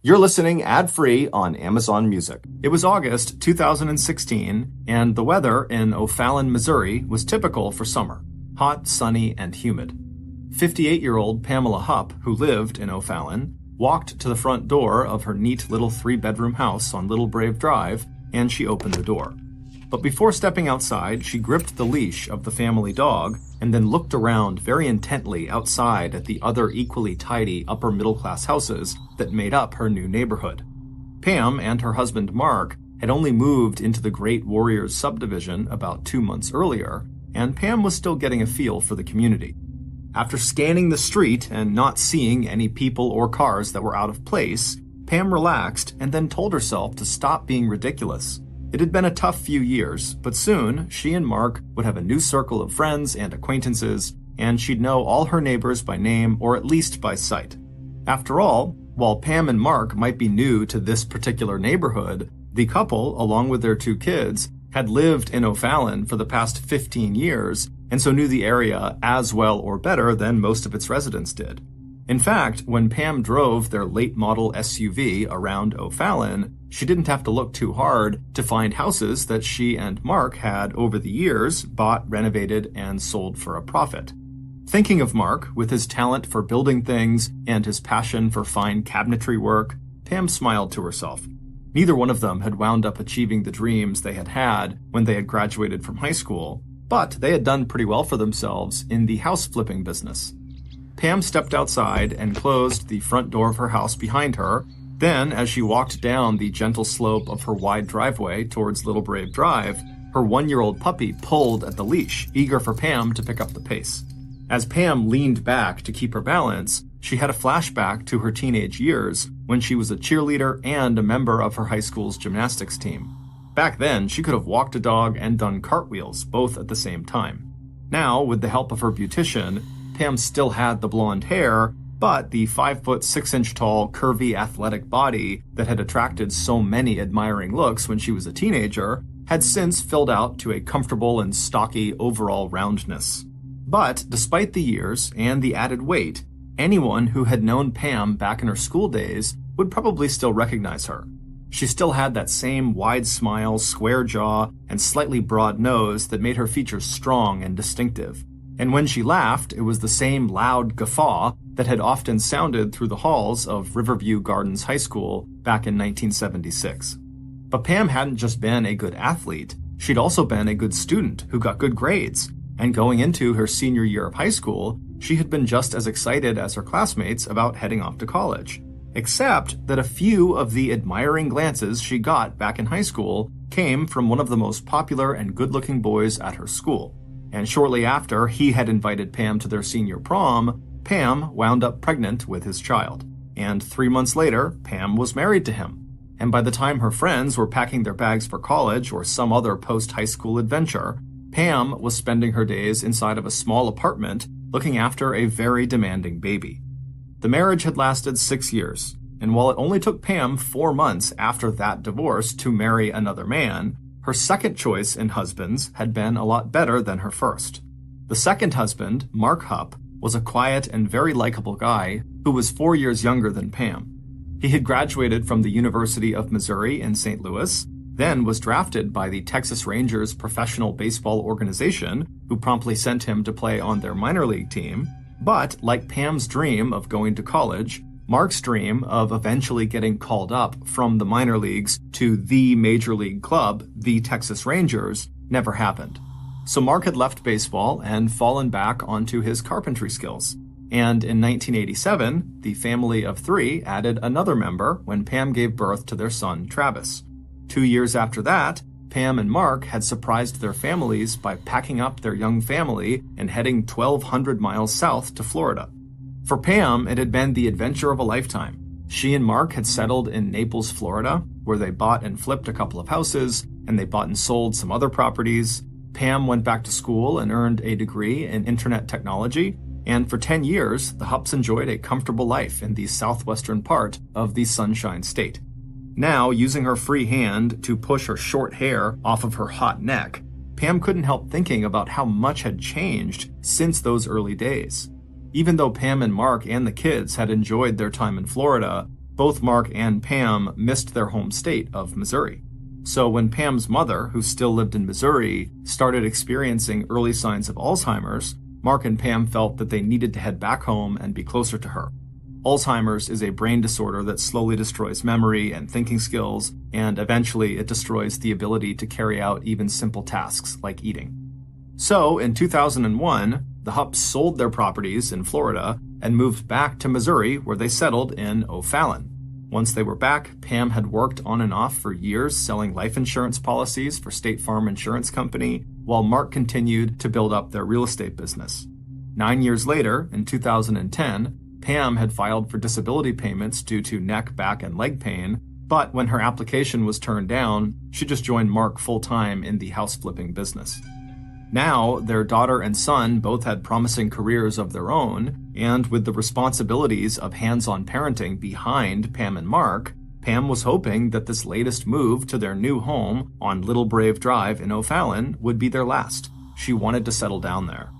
You're listening ad-free on Amazon Music. It was August 2016, and the weather in O'Fallon, Missouri was typical for summer. Hot, sunny, and humid. 58-year-old Pamela Hupp, who lived in O'Fallon, walked to the front door of her neat little 3-bedroom house on Little Brave Drive, and she opened the door. But before stepping outside, she gripped the leash of the family dog and then looked around very intently outside at the other equally tidy upper-middle-class houses that made up her new neighborhood. Pam and her husband Mark had only moved into the Great Warriors subdivision about 2 months earlier, and Pam was still getting a feel for the community. After scanning the street and not seeing any people or cars that were out of place, Pam relaxed and then told herself to stop being ridiculous. It had been a tough few years, but soon she and Mark would have a new circle of friends and acquaintances, and she'd know all her neighbors by name or at least by sight. After all, while Pam and Mark might be new to this particular neighborhood, the couple, along with their 2 kids, had lived in O'Fallon for the past 15 years, and so knew the area as well or better than most of its residents did. In fact, when Pam drove their late-model SUV around O'Fallon, she didn't have to look too hard to find houses that she and Mark had, over the years, bought, renovated, and sold for a profit. Thinking of Mark, with his talent for building things and his passion for fine cabinetry work, Pam smiled to herself. Neither one of them had wound up achieving the dreams they had had when they had graduated from high school, but they had done pretty well for themselves in the house-flipping business. Pam stepped outside and closed the front door of her house behind her. Then, as she walked down the gentle slope of her wide driveway towards Little Brave Drive, her 1-year-old puppy pulled at the leash, eager for Pam to pick up the pace. As Pam leaned back to keep her balance, she had a flashback to her teenage years when she was a cheerleader and a member of her high school's gymnastics team. Back then, she could have walked a dog and done cartwheels, both at the same time. Now, with the help of her beautician, Pam still had the blonde hair, but the 5'6" tall, curvy, athletic body that had attracted so many admiring looks when she was a teenager had since filled out to a comfortable and stocky overall roundness. But despite the years and the added weight, anyone who had known Pam back in her school days would probably still recognize her. She still had that same wide smile, square jaw, and slightly broad nose that made her features strong and distinctive. And when she laughed, it was the same loud guffaw that had often sounded through the halls of Riverview Gardens High School back in 1976. But Pam hadn't just been a good athlete, she'd also been a good student who got good grades. And going into her senior year of high school, she had been just as excited as her classmates about heading off to college. Except that a few of the admiring glances she got back in high school came from one of the most popular and good-looking boys at her school. And shortly after he had invited Pam to their senior prom, Pam wound up pregnant with his child. And 3 months later, Pam was married to him. And by the time her friends were packing their bags for college or some other post-high school adventure, Pam was spending her days inside of a small apartment looking after a very demanding baby. The marriage had lasted 6 years, and while it only took Pam 4 months after that divorce to marry another man, her second choice in husbands had been a lot better than her first. The second husband, Mark Hupp, was a quiet and very likable guy who was 4 years younger than Pam. He had graduated from the University of Missouri in St. Louis, then was drafted by the Texas Rangers professional baseball organization, who promptly sent him to play on their minor league team. But, like Pam's dream of going to college, Mark's dream of eventually getting called up from the minor leagues to the major league club, the Texas Rangers, never happened. So Mark had left baseball and fallen back onto his carpentry skills. And in 1987, the family of 3 added another member when Pam gave birth to their son, Travis. 2 years after that, Pam and Mark had surprised their families by packing up their young family and heading 1,200 miles south to Florida. For Pam, it had been the adventure of a lifetime. She and Mark had settled in Naples, Florida, where they bought and flipped a couple of houses, and they bought and sold some other properties. Pam went back to school and earned a degree in internet technology, and for 10 years, the Hupps enjoyed a comfortable life in the southwestern part of the Sunshine State. Now, using her free hand to push her short hair off of her hot neck, Pam couldn't help thinking about how much had changed since those early days. Even though Pam and Mark and the kids had enjoyed their time in Florida, Both Mark and Pam missed their home state of Missouri. So when Pam's mother, who still lived in Missouri, started experiencing early signs of Alzheimer's, Mark and Pam felt that they needed to head back home and be closer to her. Alzheimer's is a brain disorder that slowly destroys memory and thinking skills, and eventually it destroys the ability to carry out even simple tasks like eating. So, in 2001, the Hupps sold their properties in Florida and moved back to Missouri, where they settled in O'Fallon. Once they were back, Pam had worked on and off for years selling life insurance policies for State Farm Insurance Company, while Mark continued to build up their real estate business. 9 years later, in 2010, Pam had filed for disability payments due to neck, back, and leg pain, but when her application was turned down, she just joined Mark full-time in the house flipping business. Now, their daughter and son both had promising careers of their own, and with the responsibilities of hands-on parenting behind Pam and Mark, Pam was hoping that this latest move to their new home on Little Brave Drive in O'Fallon would be their last. She wanted to settle down there.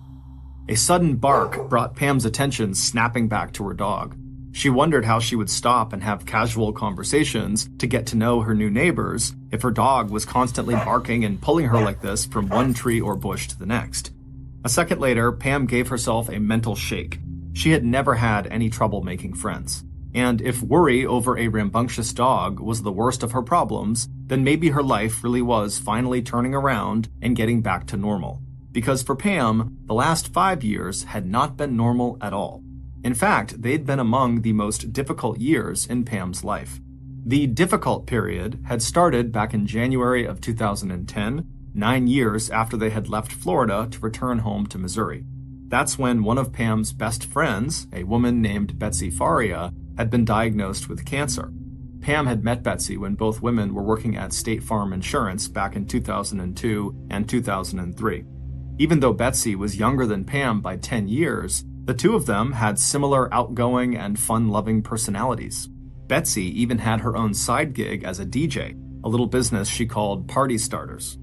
A sudden bark brought Pam's attention snapping back to her dog. She wondered how she would stop and have casual conversations to get to know her new neighbors if her dog was constantly barking and pulling her like this from one tree or bush to the next. A second later, Pam gave herself a mental shake. She had never had any trouble making friends. And if worry over a rambunctious dog was the worst of her problems, then maybe her life really was finally turning around and getting back to normal. Because for Pam, the last 5 years had not been normal at all. In fact, they'd been among the most difficult years in Pam's life. The difficult period had started back in January of 2010, 9 years after they had left Florida to return home to Missouri. That's when one of Pam's best friends, a woman named Betsy Faria, had been diagnosed with cancer. Pam had met Betsy when both women were working at State Farm Insurance back in 2002 and 2003. Even though Betsy was younger than Pam by 10 years, the two of them had similar outgoing and fun-loving personalities. Betsy even had her own side gig as a DJ, a little business she called Party Starters.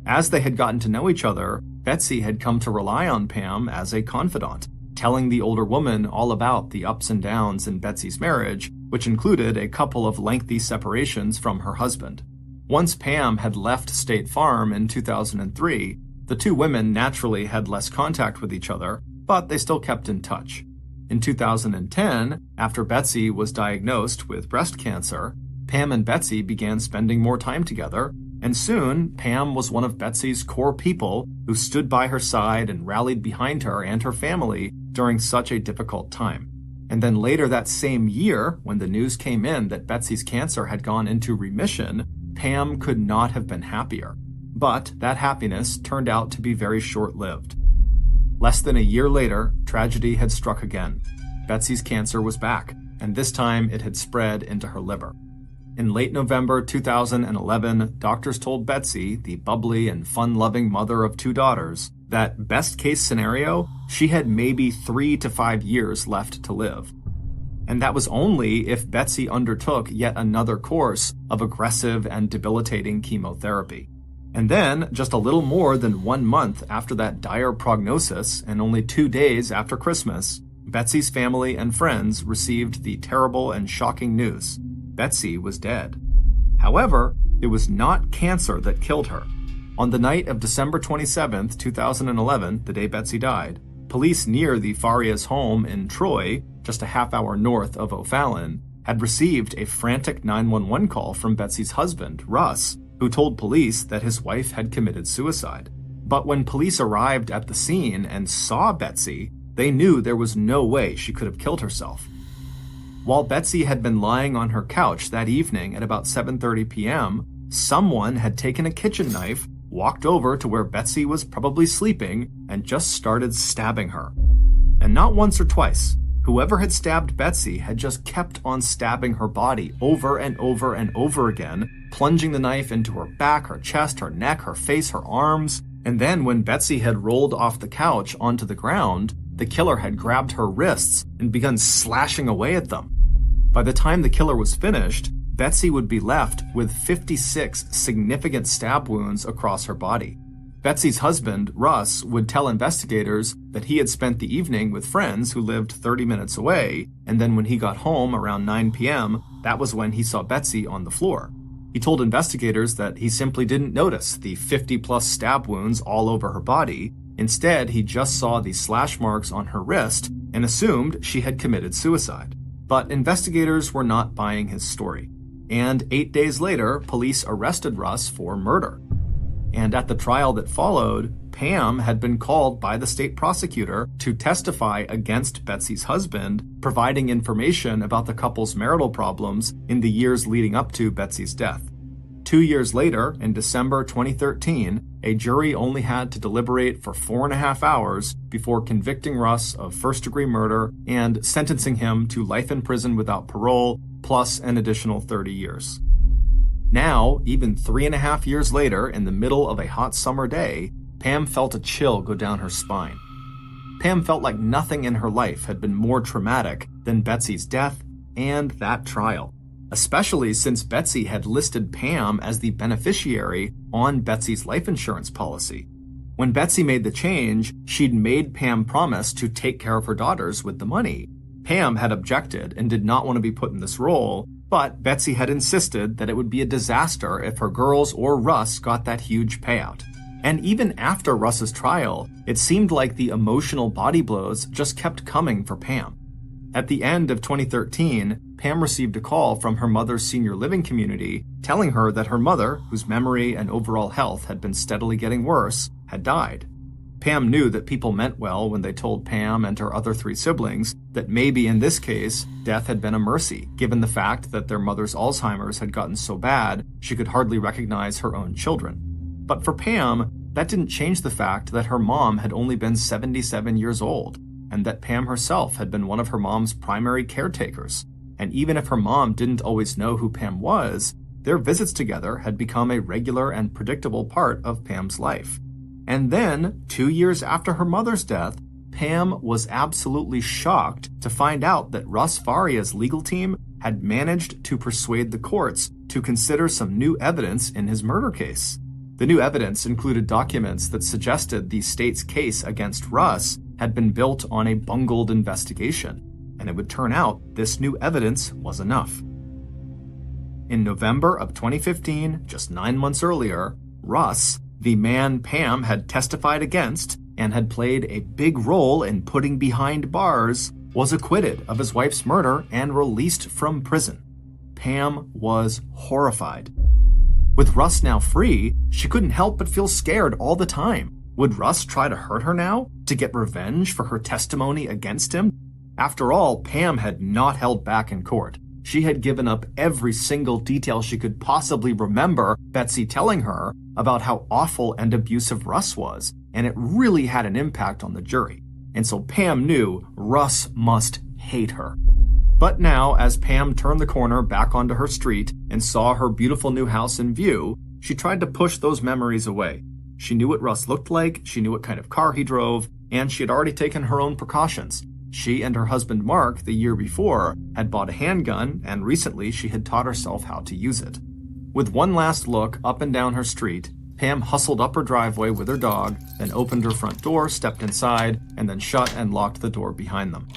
As they had gotten to know each other, Betsy had come to rely on Pam as a confidant, telling the older woman all about the ups and downs in Betsy's marriage, which included a couple of lengthy separations from her husband. Once Pam had left State Farm in 2003, the two women naturally had less contact with each other, but they still kept in touch. In 2010, after Betsy was diagnosed with breast cancer, Pam and Betsy began spending more time together, and soon Pam was one of Betsy's core people who stood by her side and rallied behind her and her family during such a difficult time. And then later that same year, when the news came in that Betsy's cancer had gone into remission, Pam could not have been happier. But that happiness turned out to be very short-lived. Less than a year later, tragedy had struck again. Betsy's cancer was back, and this time it had spread into her liver. In late November 2011, doctors told Betsy, the bubbly and fun-loving mother of two daughters, that best-case scenario, she had maybe 3 to 5 years left to live. And that was only if Betsy undertook yet another course of aggressive and debilitating chemotherapy. And then, just a little more than 1 month after that dire prognosis, and only 2 days after Christmas, Betsy's family and friends received the terrible and shocking news. Betsy was dead. However, it was not cancer that killed her. On the night of December 27, 2011, the day Betsy died, police near the Farias' home in Troy, just a half-hour north of O'Fallon, had received a frantic 911 call from Betsy's husband, Russ, who told police that his wife had committed suicide. But when police arrived at the scene and saw Betsy, they knew there was no way she could have killed herself. While Betsy had been lying on her couch that evening at about 7:30 p.m., someone had taken a kitchen knife, walked over to where Betsy was probably sleeping, and just started stabbing her. And not once or twice. Whoever had stabbed Betsy had just kept on stabbing her body over and over and over again, plunging the knife into her back, her chest, her neck, her face, her arms. And then when Betsy had rolled off the couch onto the ground, the killer had grabbed her wrists and begun slashing away at them. By the time the killer was finished, Betsy would be left with 56 significant stab wounds across her body. Betsy's husband, Russ, would tell investigators that he had spent the evening with friends who lived 30 minutes away, and then when he got home around 9 p.m., That was when he saw Betsy on the floor. He told investigators that he simply didn't notice the 50-plus stab wounds all over her body. Instead, he just saw the slash marks on her wrist and assumed she had committed suicide. But investigators were not buying his story. And 8 days later, police arrested Russ for murder. And at the trial that followed, Pam had been called by the state prosecutor to testify against Betsy's husband, providing information about the couple's marital problems in the years leading up to Betsy's death. 2 years later, in December 2013, a jury only had to deliberate for 4.5 hours before convicting Russ of first-degree murder and sentencing him to life in prison without parole, plus an additional 30 years. Now, even 3.5 years later, in the middle of a hot summer day, Pam felt a chill go down her spine. Pam felt like nothing in her life had been more traumatic than Betsy's death and that trial, especially since Betsy had listed Pam as the beneficiary on Betsy's life insurance policy. When Betsy made the change, she'd made Pam promise to take care of her daughters with the money. Pam had objected and did not want to be put in this role, but Betsy had insisted that it would be a disaster if her girls or Russ got that huge payout. And even after Russ's trial, it seemed like the emotional body blows just kept coming for Pam. At the end of 2013, Pam received a call from her mother's senior living community telling her that her mother, whose memory and overall health had been steadily getting worse, had died. Pam knew that people meant well when they told Pam and her other 3 siblings that maybe in this case, death had been a mercy, given the fact that their mother's Alzheimer's had gotten so bad she could hardly recognize her own children. But for Pam, that didn't change the fact that her mom had only been 77 years old, and that Pam herself had been one of her mom's primary caretakers. And even if her mom didn't always know who Pam was, their visits together had become a regular and predictable part of Pam's life. And then, 2 years after her mother's death, Pam was absolutely shocked to find out that Russ Faria's legal team had managed to persuade the courts to consider some new evidence in his murder case. The new evidence included documents that suggested the state's case against Russ had been built on a bungled investigation, and it would turn out this new evidence was enough. In November of 2015, just 9 months earlier, Russ, the man Pam had testified against and had played a big role in putting behind bars, was acquitted of his wife's murder and released from prison. Pam was horrified. With Russ now free, she couldn't help but feel scared all the time. Would Russ try to hurt her now, to get revenge for her testimony against him? After all, Pam had not held back in court. She had given up every single detail she could possibly remember Betsy telling her about how awful and abusive Russ was, and it really had an impact on the jury. And so Pam knew Russ must hate her. But now, as Pam turned the corner back onto her street and saw her beautiful new house in view, she tried to push those memories away. She knew what Russ looked like, she knew what kind of car he drove, and she had already taken her own precautions. She and her husband Mark, the year before, had bought a handgun, and recently she had taught herself how to use it. With one last look up and down her street, Pam hustled up her driveway with her dog, then opened her front door, stepped inside, and then shut and locked the door behind them.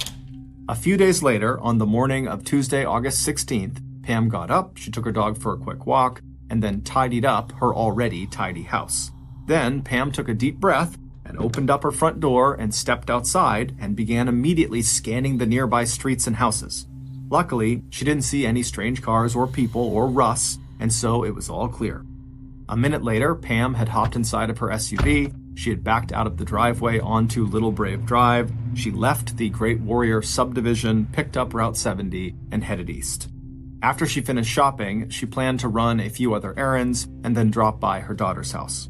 A few days later, on the morning of Tuesday, August 16th, Pam got up, she took her dog for a quick walk, and then tidied up her already tidy house. Then Pam took a deep breath and opened up her front door and stepped outside and began immediately scanning the nearby streets and houses. Luckily, she didn't see any strange cars or people or Russ, and so it was all clear. A minute later, Pam had hopped inside of her SUV. She had backed out of the driveway onto Little Brave Drive. She left the Great Warrior subdivision, picked up Route 70, and headed east. After she finished shopping, she planned to run a few other errands and then drop by her daughter's house.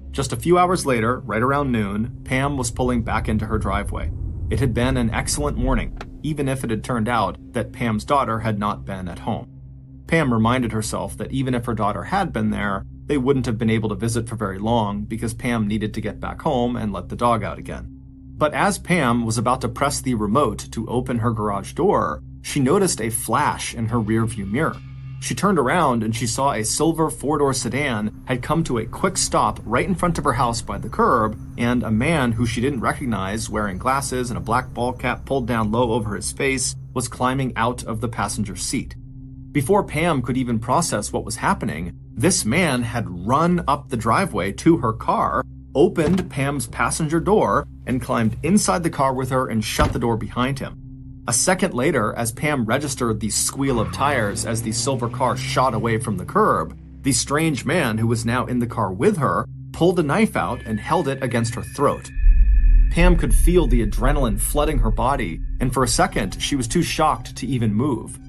Just a few hours later, right around noon, Pam was pulling back into her driveway. It had been an excellent morning, even if it had turned out that Pam's daughter had not been at home. Pam reminded herself that even if her daughter had been there, they wouldn't have been able to visit for very long because Pam needed to get back home and let the dog out again. But as Pam was about to press the remote to open her garage door, she noticed a flash in her rearview mirror. She turned around and she saw a silver four-door sedan had come to a quick stop right in front of her house by the curb, and a man who she didn't recognize, wearing glasses and a black ball cap pulled down low over his face, was climbing out of the passenger seat. Before Pam could even process what was happening, this man had run up the driveway to her car, opened Pam's passenger door, and climbed inside the car with her and shut the door behind him. A second later, as Pam registered the squeal of tires as the silver car shot away from the curb, the strange man who was now in the car with her pulled a knife out and held it against her throat. Pam could feel the adrenaline flooding her body, and for a second, she was too shocked to even move.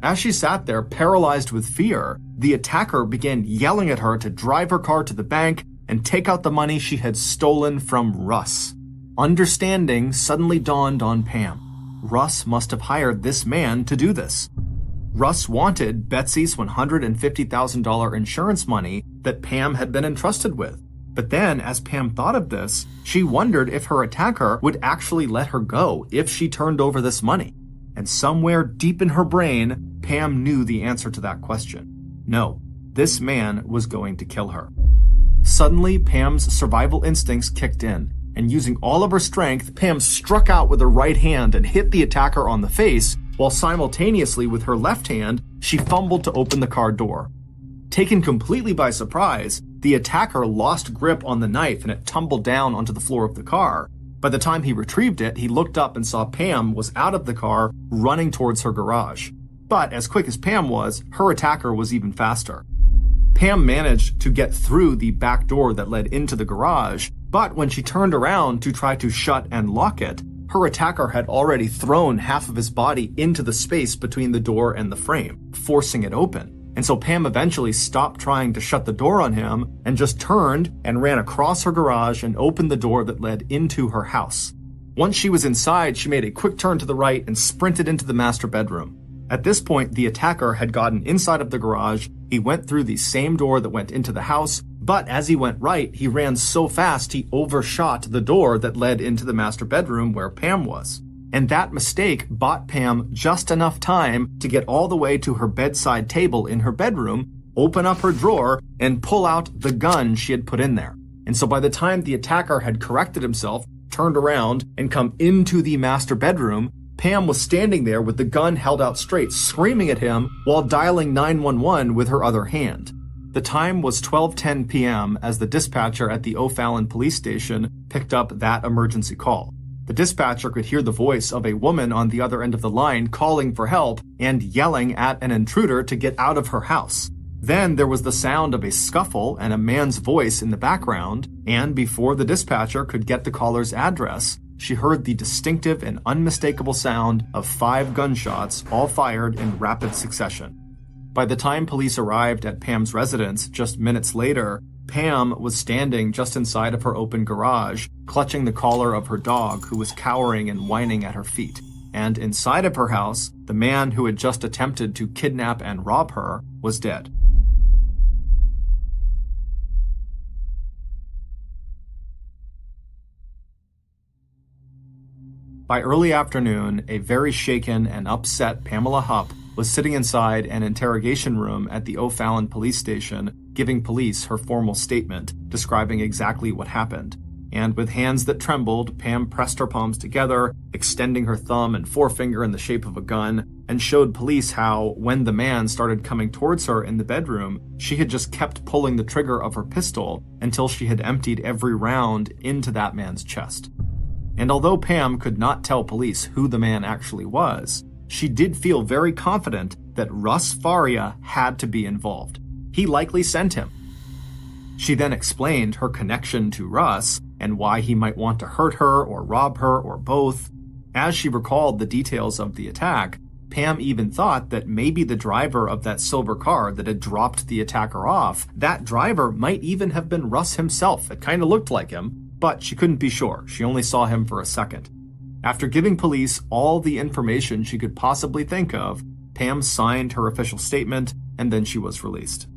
As she sat there, paralyzed with fear, the attacker began yelling at her to drive her car to the bank and take out the money she had stolen from Russ. Understanding suddenly dawned on Pam. Russ must have hired this man to do this. Russ wanted Betsy's $150,000 insurance money that Pam had been entrusted with. But then, as Pam thought of this, she wondered if her attacker would actually let her go if she turned over this money. And somewhere deep in her brain, Pam knew the answer to that question. No, this man was going to kill her. Suddenly, Pam's survival instincts kicked in, and using all of her strength, Pam struck out with her right hand and hit the attacker on the face, while simultaneously with her left hand, she fumbled to open the car door. Taken completely by surprise, the attacker lost grip on the knife and it tumbled down onto the floor of the car. By the time he retrieved it, he looked up and saw Pam was out of the car, running towards her garage. But as quick as Pam was, her attacker was even faster. Pam managed to get through the back door that led into the garage, but when she turned around to try to shut and lock it, her attacker had already thrown half of his body into the space between the door and the frame, forcing it open. And so Pam eventually stopped trying to shut the door on him and just turned and ran across her garage and opened the door that led into her house. Once she was inside, she made a quick turn to the right and sprinted into the master bedroom. At this point, the attacker had gotten inside of the garage. He went through the same door that went into the house, but as he went right, he ran so fast he overshot the door that led into the master bedroom where Pam was. And that mistake bought Pam just enough time to get all the way to her bedside table in her bedroom, open up her drawer, and pull out the gun she had put in there. And so by the time the attacker had corrected himself, turned around, and come into the master bedroom, Pam was standing there with the gun held out straight, screaming at him while dialing 911 with her other hand. The time was 12:10 p.m. as the dispatcher at the O'Fallon police station picked up that emergency call. The dispatcher could hear the voice of a woman on the other end of the line calling for help and yelling at an intruder to get out of her house. Then there was the sound of a scuffle and a man's voice in the background, and before the dispatcher could get the caller's address, she heard the distinctive and unmistakable sound of 5 gunshots, all fired in rapid succession. By the time police arrived at Pam's residence just minutes later, Pam was standing just inside of her open garage, clutching the collar of her dog, who was cowering and whining at her feet. And inside of her house, the man who had just attempted to kidnap and rob her was dead. By early afternoon, a very shaken and upset Pamela Hupp was sitting inside an interrogation room at the O'Fallon police station, giving police her formal statement, describing exactly what happened. And with hands that trembled, Pam pressed her palms together, extending her thumb and forefinger in the shape of a gun, and showed police how, when the man started coming towards her in the bedroom, she had just kept pulling the trigger of her pistol until she had emptied every round into that man's chest. And although Pam could not tell police who the man actually was, she did feel very confident that Russ Faria had to be involved. He likely sent him. She then explained her connection to Russ and why he might want to hurt her or rob her or both. As she recalled the details of the attack, Pam even thought that maybe the driver of that silver car that had dropped the attacker off, that driver might even have been Russ himself. It kind of looked like him, but she couldn't be sure. She only saw him for a second. After giving police all the information she could possibly think of, Pam signed her official statement, and then she was released.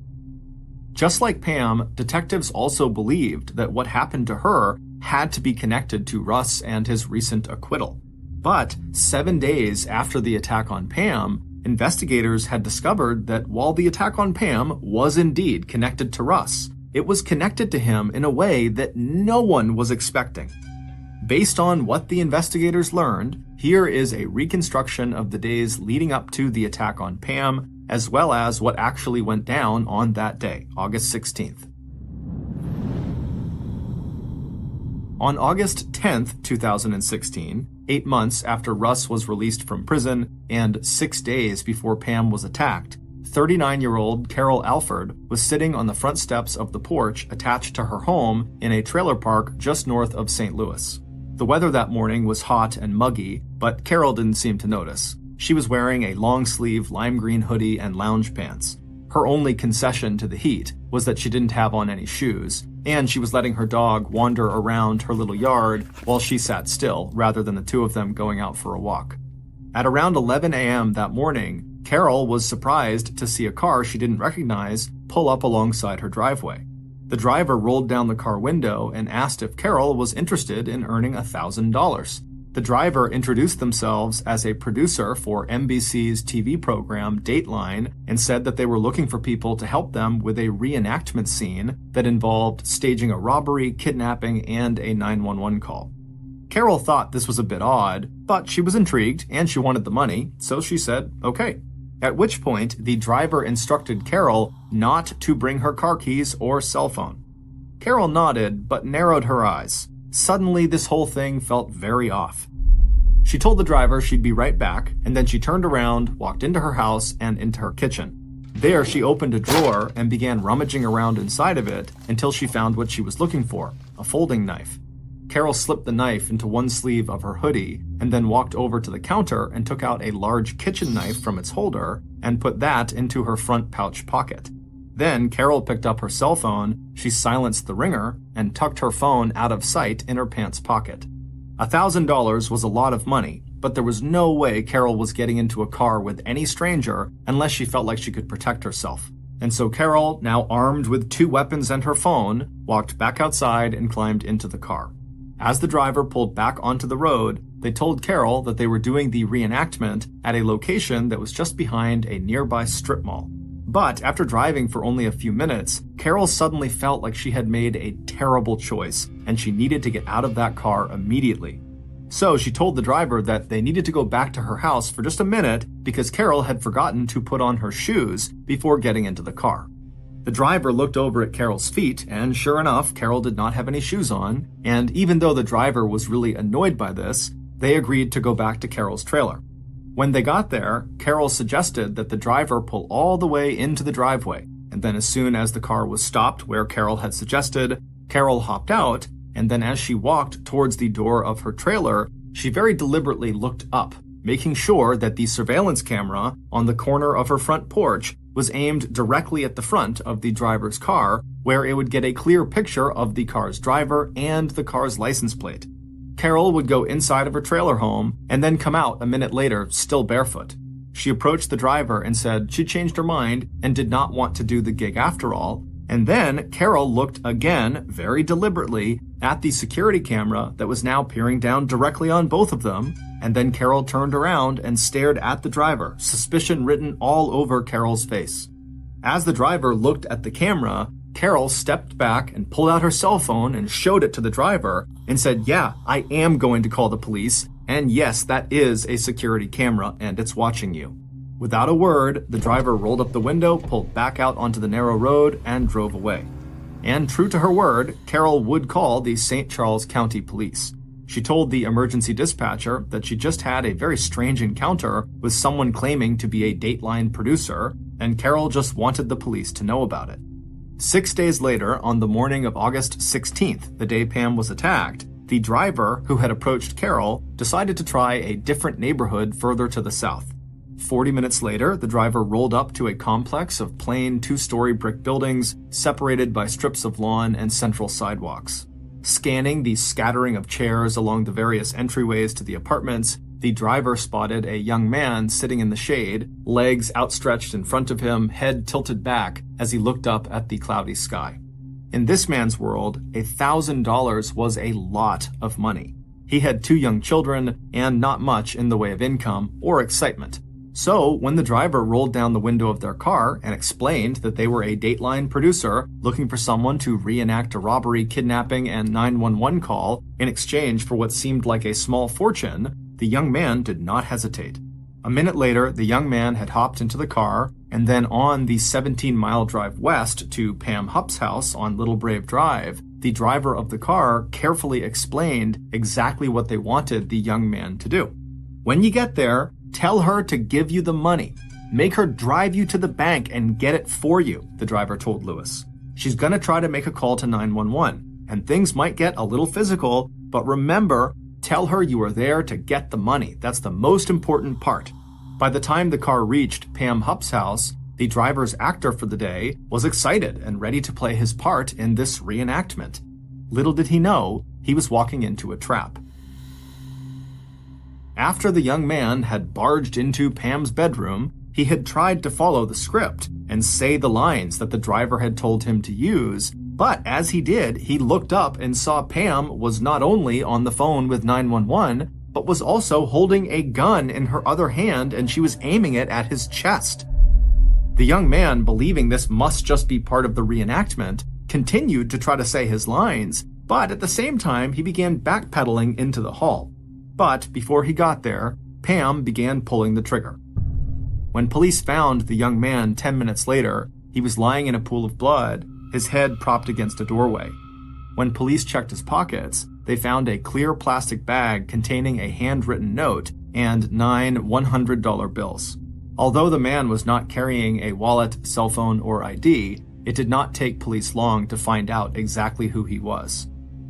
Just like Pam, detectives also believed that what happened to her had to be connected to Russ and his recent acquittal. But 7 days after the attack on Pam, investigators had discovered that while the attack on Pam was indeed connected to Russ, it was connected to him in a way that no one was expecting. Based on what the investigators learned, here is a reconstruction of the days leading up to the attack on Pam as well as what actually went down on that day, August 16th. On August 10th, 2016, 8 months after Russ was released from prison and 6 days before Pam was attacked, 39-year-old Carol Alford was sitting on the front steps of the porch attached to her home in a trailer park just north of St. Louis. The weather that morning was hot and muggy, but Carol didn't seem to notice. She was wearing a long-sleeve lime green hoodie and lounge pants. Her only concession to the heat was that she didn't have on any shoes, and she was letting her dog wander around her little yard while she sat still, rather than the two of them going out for a walk. At around 11 a.m. that morning, Carol was surprised to see a car she didn't recognize pull up alongside her driveway. The driver rolled down the car window and asked if Carol was interested in earning $1,000. The driver introduced themselves as a producer for NBC's TV program Dateline and said that they were looking for people to help them with a reenactment scene that involved staging a robbery, kidnapping, and a 911 call. Carol thought this was a bit odd, but she was intrigued and she wanted the money, so she said, okay. At which point, the driver instructed Carol not to bring her car keys or cell phone. Carol nodded, but narrowed her eyes. Suddenly, this whole thing felt very off. She told the driver she'd be right back, and then she turned around, walked into her house, and into her kitchen. There, she opened a drawer and began rummaging around inside of it until she found what she was looking for, a folding knife. Carol slipped the knife into one sleeve of her hoodie and then walked over to the counter and took out a large kitchen knife from its holder and put that into her front pouch pocket. Then Carol picked up her cell phone, she silenced the ringer, and tucked her phone out of sight in her pants pocket. $1,000 was a lot of money, but there was no way Carol was getting into a car with any stranger unless she felt like she could protect herself. And so Carol, now armed with 2 weapons and her phone, walked back outside and climbed into the car. As the driver pulled back onto the road, they told Carol that they were doing the reenactment at a location that was just behind a nearby strip mall. But after driving for only a few minutes, Carol suddenly felt like she had made a terrible choice, and she needed to get out of that car immediately. So she told the driver that they needed to go back to her house for just a minute because Carol had forgotten to put on her shoes before getting into the car. The driver looked over at Carol's feet, and sure enough, Carol did not have any shoes on, and even though the driver was really annoyed by this, they agreed to go back to Carol's trailer. When they got there, Carol suggested that the driver pull all the way into the driveway, and then as soon as the car was stopped where Carol had suggested, Carol hopped out, and then as she walked towards the door of her trailer, she very deliberately looked up, making sure that the surveillance camera on the corner of her front porch was aimed directly at the front of the driver's car, where it would get a clear picture of the car's driver and the car's license plate. Carol would go inside of her trailer home and then come out a minute later, still barefoot. She approached the driver and said she changed her mind and did not want to do the gig after all. And then Carol looked again, very deliberately, at the security camera that was now peering down directly on both of them, and then Carol turned around and stared at the driver, suspicion written all over Carol's face. As the driver looked at the camera, Carol stepped back and pulled out her cell phone and showed it to the driver and said, "Yeah, I am going to call the police, and yes, that is a security camera and it's watching you." Without a word, the driver rolled up the window, pulled back out onto the narrow road, and drove away. And true to her word, Carol would call the St. Charles County Police. She told the emergency dispatcher that she just had a very strange encounter with someone claiming to be a Dateline producer, and Carol just wanted the police to know about it. 6 days later, on the morning of August 16th, the day Pam was attacked, the driver who had approached Carol decided to try a different neighborhood further to the south. 40 minutes later, the driver rolled up to a complex of plain 2-story brick buildings separated by strips of lawn and central sidewalks. Scanning the scattering of chairs along the various entryways to the apartments, the driver spotted a young man sitting in the shade, legs outstretched in front of him, head tilted back as he looked up at the cloudy sky. In this man's world, $1,000 was a lot of money. He had 2 young children and not much in the way of income or excitement. So, when the driver rolled down the window of their car and explained that they were a Dateline producer looking for someone to reenact a robbery, kidnapping, and 911 call in exchange for what seemed like a small fortune, the young man did not hesitate. A minute later, the young man had hopped into the car, and then on the 17-mile drive west to Pam Hupp's house on Little Brave Drive, the driver of the car carefully explained exactly what they wanted the young man to do. When you get there, tell her to give you the money. Make her drive you to the bank and get it for you, the driver told Lewis. She's gonna try to make a call to 911, and things might get a little physical, but remember, tell her you are there to get the money. That's the most important part. By the time the car reached Pam Hupp's house, the driver's actor for the day was excited and ready to play his part in this reenactment. Little did he know, he was walking into a trap. After the young man had barged into Pam's bedroom, he had tried to follow the script and say the lines that the driver had told him to use, but as he did, he looked up and saw Pam was not only on the phone with 911, but was also holding a gun in her other hand, and she was aiming it at his chest. The young man, believing this must just be part of the reenactment, continued to try to say his lines, but at the same time he began backpedaling into the hall. But before he got there, Pam began pulling the trigger. When police found the young man 10 minutes later, he was lying in a pool of blood, his head propped against a doorway. When police checked his pockets, they found a clear plastic bag containing a handwritten note and 9 $100 bills. Although the man was not carrying a wallet, cell phone, or ID, it did not take police long to find out exactly who he was.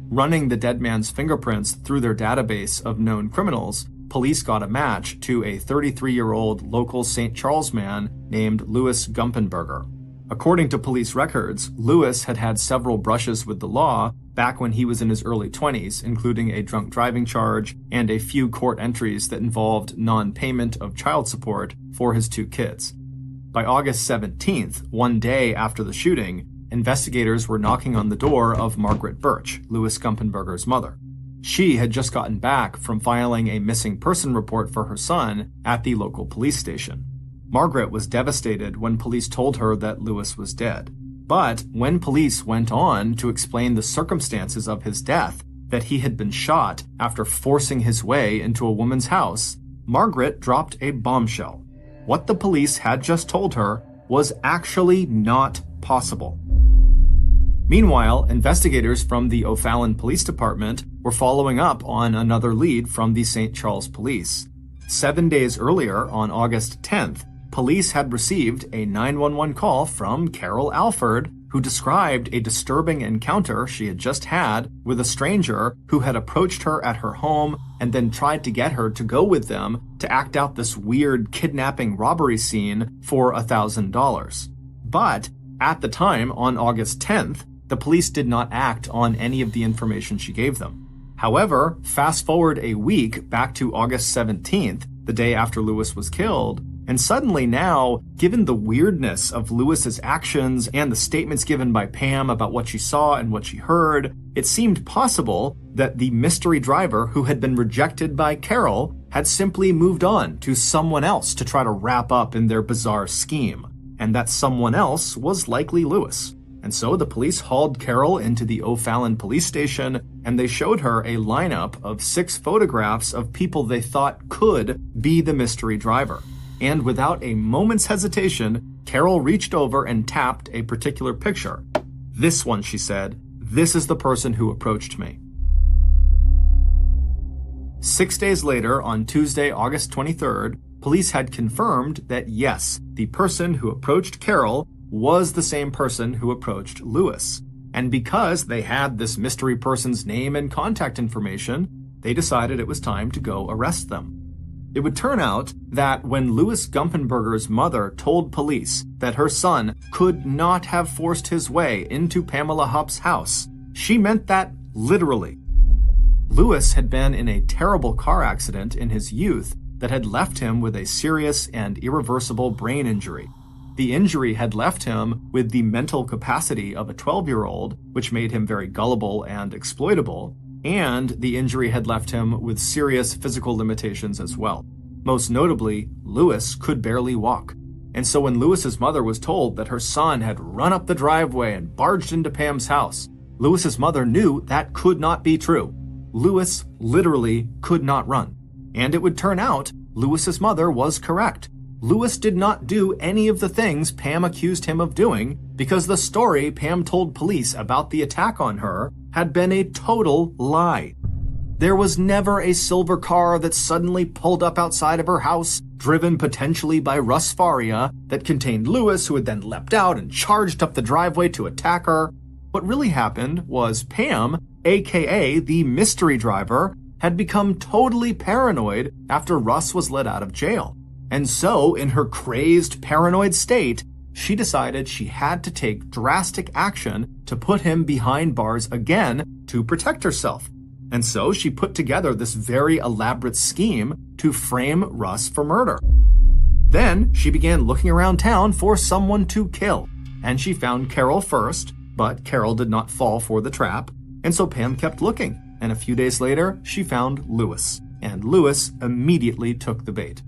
Running the dead man's fingerprints through their database of known criminals, police got a match to a 33-year-old local St. Charles man named Louis Gumpenberger. According to police records, Louis had had several brushes with the law back when he was in his early 20s, including a drunk driving charge and a few court entries that involved non-payment of child support for his 2 kids. By August 17th, one day after the shooting, investigators were knocking on the door of Margaret Birch, Louis Gumpenberger's mother. She had just gotten back from filing a missing person report for her son at the local police station. Margaret was devastated when police told her that Louis was dead. But when police went on to explain the circumstances of his death, that he had been shot after forcing his way into a woman's house, Margaret dropped a bombshell. What the police had just told her was actually not possible. Meanwhile, investigators from the O'Fallon Police Department were following up on another lead from the St. Charles Police. 7 days earlier, on August 10th, police had received a 911 call from Carol Alford, who described a disturbing encounter she had just had with a stranger who had approached her at her home and then tried to get her to go with them to act out this weird kidnapping robbery scene for $1,000. But at the time, on August 10th, the police did not act on any of the information she gave them. However, fast forward a week back to August 17th, the day after Louis was killed, and suddenly now, given the weirdness of Louis's actions and the statements given by Pam about what she saw and what she heard, it seemed possible that the mystery driver who had been rejected by Carol had simply moved on to someone else to try to wrap up in their bizarre scheme, and that someone else was likely Louis. And so the police hauled Carol into the O'Fallon police station, and they showed her a lineup of 6 photographs of people they thought could be the mystery driver. And without a moment's hesitation, Carol reached over and tapped a particular picture. "This one," she said. "This is the person who approached me." 6 days later, on Tuesday, August 23rd, police had confirmed that yes, the person who approached Carol was the same person who approached Louis. And because they had this mystery person's name and contact information, they decided it was time to go arrest them. It would turn out that when Louis Gumpenberger's mother told police that her son could not have forced his way into Pamela Hupp's house, she meant that literally. Louis had been in a terrible car accident in his youth that had left him with a serious and irreversible brain injury. The injury had left him with the mental capacity of a 12-year-old, which made him very gullible and exploitable, and the injury had left him with serious physical limitations as well. Most notably, Louis could barely walk. And so when Louis's mother was told that her son had run up the driveway and barged into Pam's house, Louis's mother knew that could not be true. Louis literally could not run. And it would turn out Lewis's mother was correct. Lewis did not do any of the things Pam accused him of doing because the story Pam told police about the attack on her had been a total lie. There was never a silver car that suddenly pulled up outside of her house, driven potentially by Russ Faria, that contained Lewis, who had then leapt out and charged up the driveway to attack her. What really happened was Pam, aka the mystery driver, had become totally paranoid after Russ was let out of jail. And so, in her crazed, paranoid state, she decided she had to take drastic action to put him behind bars again to protect herself. And so she put together this very elaborate scheme to frame Russ for murder. Then she began looking around town for someone to kill, and she found Carol first, but Carol did not fall for the trap, and so Pam kept looking, and a few days later she found Lewis, and Lewis immediately took the bait.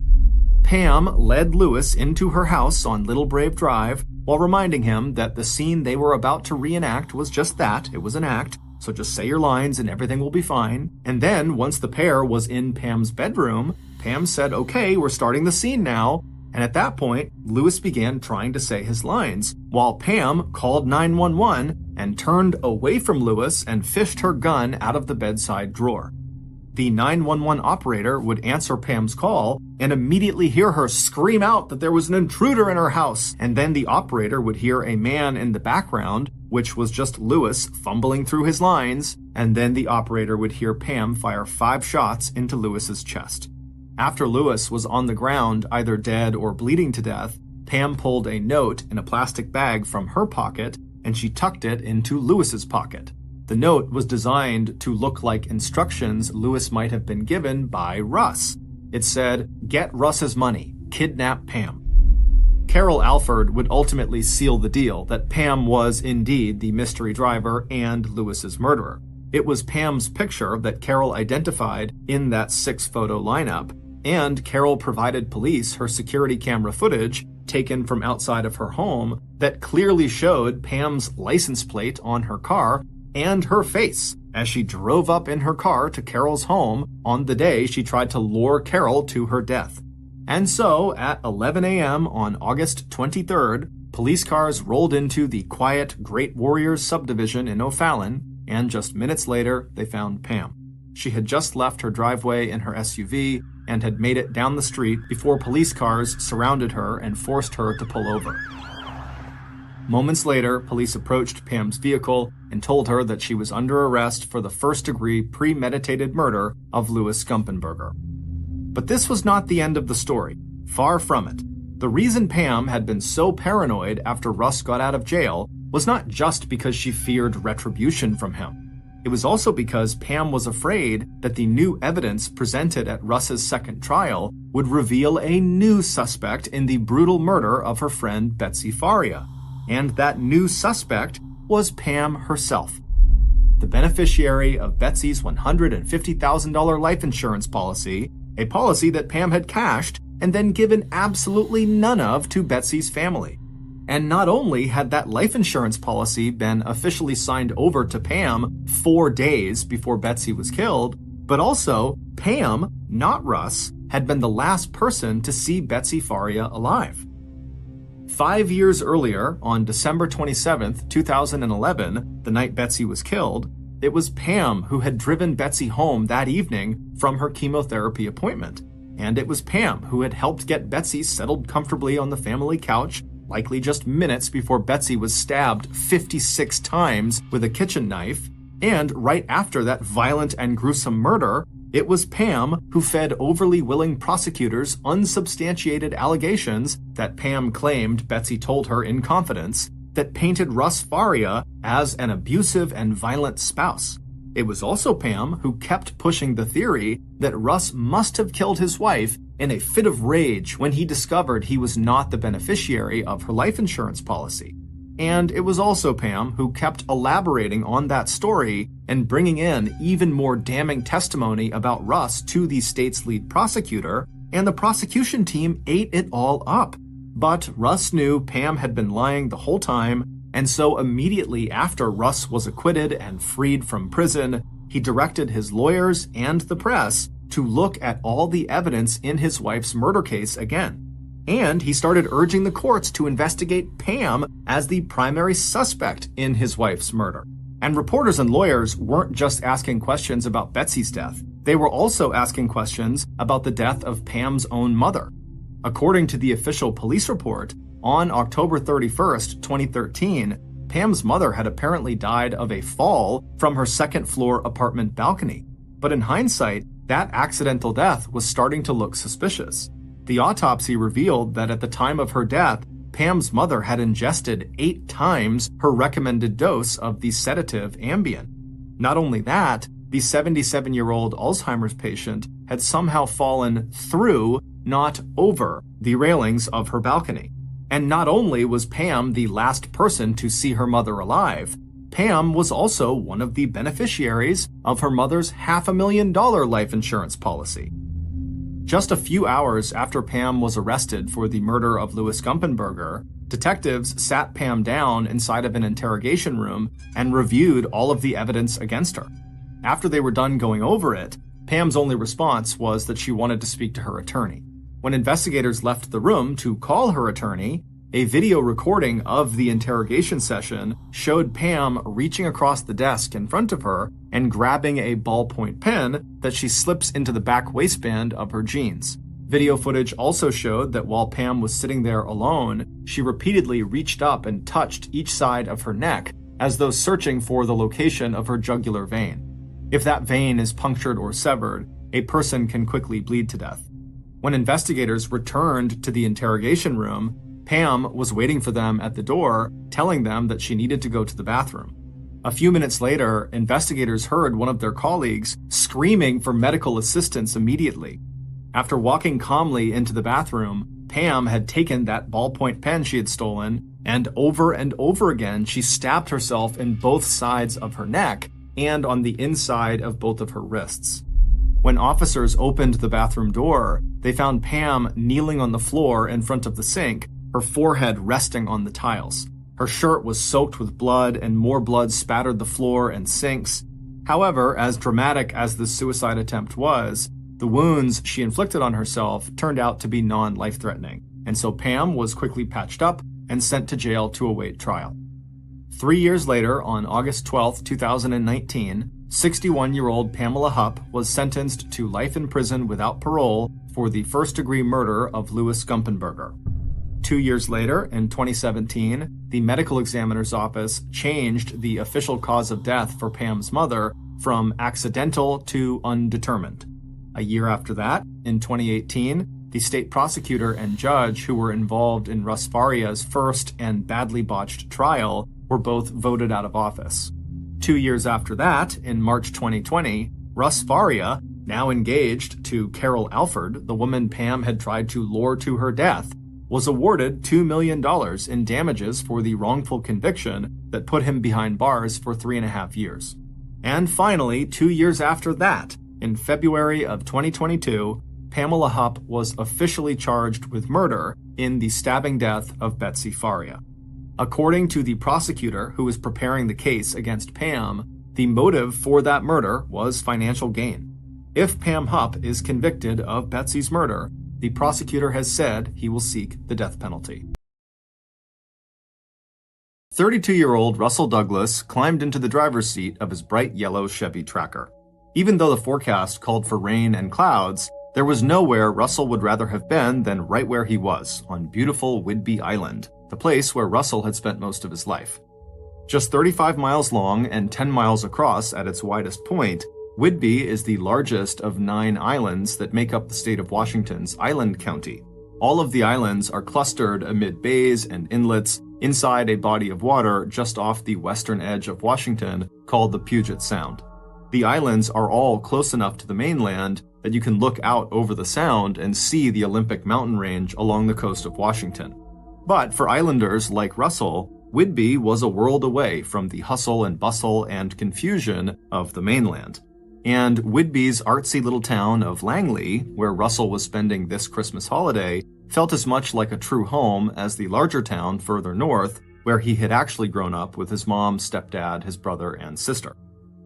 Pam led Lewis into her house on Little Brave Drive while reminding him that the scene they were about to reenact was just that, it was an act, so just say your lines and everything will be fine. And then, once the pair was in Pam's bedroom, Pam said, okay, we're starting the scene now. And at that point, Lewis began trying to say his lines, while Pam called 911 and turned away from Lewis and fished her gun out of the bedside drawer. The 911 operator would answer Pam's call and immediately hear her scream out that there was an intruder in her house. And then the operator would hear a man in the background, which was just Lewis fumbling through his lines. And then the operator would hear Pam fire 5 shots into Lewis's chest. After Lewis was on the ground, either dead or bleeding to death, Pam pulled a note in a plastic bag from her pocket and she tucked it into Lewis's pocket. The note was designed to look like instructions Lewis might have been given by Russ. It said, "Get Russ's money, kidnap Pam." Carol Alford would ultimately seal the deal that Pam was indeed the mystery driver and Lewis's murderer. It was Pam's picture that Carol identified in that 6-photo lineup, and Carol provided police her security camera footage taken from outside of her home that clearly showed Pam's license plate on her car and her face as she drove up in her car to Carol's home on the day she tried to lure Carol to her death. And so, at 11 a.m. on August 23rd, police cars rolled into the quiet Great Warriors subdivision in O'Fallon, and just minutes later, they found Pam. She had just left her driveway in her SUV and had made it down the street before police cars surrounded her and forced her to pull over. Moments later, police approached Pam's vehicle and told her that she was under arrest for the first-degree premeditated murder of Louis Gumpenberger. But this was not the end of the story. Far from it. The reason Pam had been so paranoid after Russ got out of jail was not just because she feared retribution from him. It was also because Pam was afraid that the new evidence presented at Russ's second trial would reveal a new suspect in the brutal murder of her friend Betsy Faria. And that new suspect was Pam herself, the beneficiary of Betsy's $150,000 life insurance policy, a policy that Pam had cashed and then given absolutely none of to Betsy's family. And not only had that life insurance policy been officially signed over to Pam 4 days before Betsy was killed, but also Pam, not Russ, had been the last person to see Betsy Faria alive. 5 years earlier, on December 27, 2011, the night Betsy was killed, it was Pam who had driven Betsy home that evening from her chemotherapy appointment. And it was Pam who had helped get Betsy settled comfortably on the family couch, likely just minutes before Betsy was stabbed 56 times with a kitchen knife. And right after that violent and gruesome murder, it was Pam who fed overly willing prosecutors unsubstantiated allegations that Pam claimed Betsy told her in confidence that painted Russ Faria as an abusive and violent spouse. It was also Pam who kept pushing the theory that Russ must have killed his wife in a fit of rage when he discovered he was not the beneficiary of her life insurance policy. And it was also Pam who kept elaborating on that story and bringing in even more damning testimony about Russ to the state's lead prosecutor, and the prosecution team ate it all up. But Russ knew Pam had been lying the whole time, and so immediately after Russ was acquitted and freed from prison, he directed his lawyers and the press to look at all the evidence in his wife's murder case again. And he started urging the courts to investigate Pam as the primary suspect in his wife's murder. And reporters and lawyers weren't just asking questions about Betsy's death. They were also asking questions about the death of Pam's own mother. According to the official police report, on October 31st, 2013, Pam's mother had apparently died of a fall from her second-floor apartment balcony. But in hindsight, that accidental death was starting to look suspicious. The autopsy revealed that at the time of her death, Pam's mother had ingested 8 times her recommended dose of the sedative Ambien. Not only that, the 77-year-old Alzheimer's patient had somehow fallen through, not over, the railings of her balcony. And not only was Pam the last person to see her mother alive, Pam was also one of the beneficiaries of her mother's $500,000 life insurance policy. Just a few hours after Pam was arrested for the murder of Louis Gumpenberger, detectives sat Pam down inside of an interrogation room and reviewed all of the evidence against her. After they were done going over it, Pam's only response was that she wanted to speak to her attorney. When investigators left the room to call her attorney, a video recording of the interrogation session showed Pam reaching across the desk in front of her and grabbing a ballpoint pen that she slips into the back waistband of her jeans. Video footage also showed that while Pam was sitting there alone, she repeatedly reached up and touched each side of her neck as though searching for the location of her jugular vein. If that vein is punctured or severed, a person can quickly bleed to death. When investigators returned to the interrogation room, Pam was waiting for them at the door, telling them that she needed to go to the bathroom. A few minutes later, investigators heard one of their colleagues screaming for medical assistance immediately. After walking calmly into the bathroom, Pam had taken that ballpoint pen she had stolen, and over again she stabbed herself in both sides of her neck and on the inside of both of her wrists. When officers opened the bathroom door, they found Pam kneeling on the floor in front of the sink, her forehead resting on the tiles. Her shirt was soaked with blood, and more blood spattered the floor and sinks. However, as dramatic as this suicide attempt was, the wounds she inflicted on herself turned out to be non-life-threatening, and so Pam was quickly patched up and sent to jail to await trial. 3 years later, on August 12, 2019, 61-year-old Pamela Hupp was sentenced to life in prison without parole for the first-degree murder of Louis Gumpenberger. 2 years later, in 2017, the medical examiner's office changed the official cause of death for Pam's mother from accidental to undetermined. A year after that, in 2018, the state prosecutor and judge who were involved in Russ Faria's first and badly botched trial were both voted out of office. 2 years after that, in March 2020, Russ Faria, now engaged to Carol Alford, the woman Pam had tried to lure to her death, was awarded $2 million in damages for the wrongful conviction that put him behind bars for 3.5 years. And finally, 2 years after that, in February of 2022, Pamela Hupp was officially charged with murder in the stabbing death of Betsy Faria. According to the prosecutor who was preparing the case against Pam, the motive for that murder was financial gain. If Pam Hupp is convicted of Betsy's murder, the prosecutor has said he will seek the death penalty. 32-year-old Russell Douglas climbed into the driver's seat of his bright yellow Chevy Tracker. Even though the forecast called for rain and clouds, there was nowhere Russell would rather have been than right where he was, on beautiful Whidbey Island, the place where Russell had spent most of his life. Just 35 miles long and 10 miles across at its widest point, Whidbey is the largest of 9 islands that make up the state of Washington's Island County. All of the islands are clustered amid bays and inlets inside a body of water just off the western edge of Washington called the Puget Sound. The islands are all close enough to the mainland that you can look out over the sound and see the Olympic mountain range along the coast of Washington. But for islanders like Russell, Whidbey was a world away from the hustle and bustle and confusion of the mainland. And Whidbey's artsy little town of Langley, where Russell was spending this Christmas holiday, felt as much like a true home as the larger town further north, where he had actually grown up with his mom, stepdad, his brother, and sister.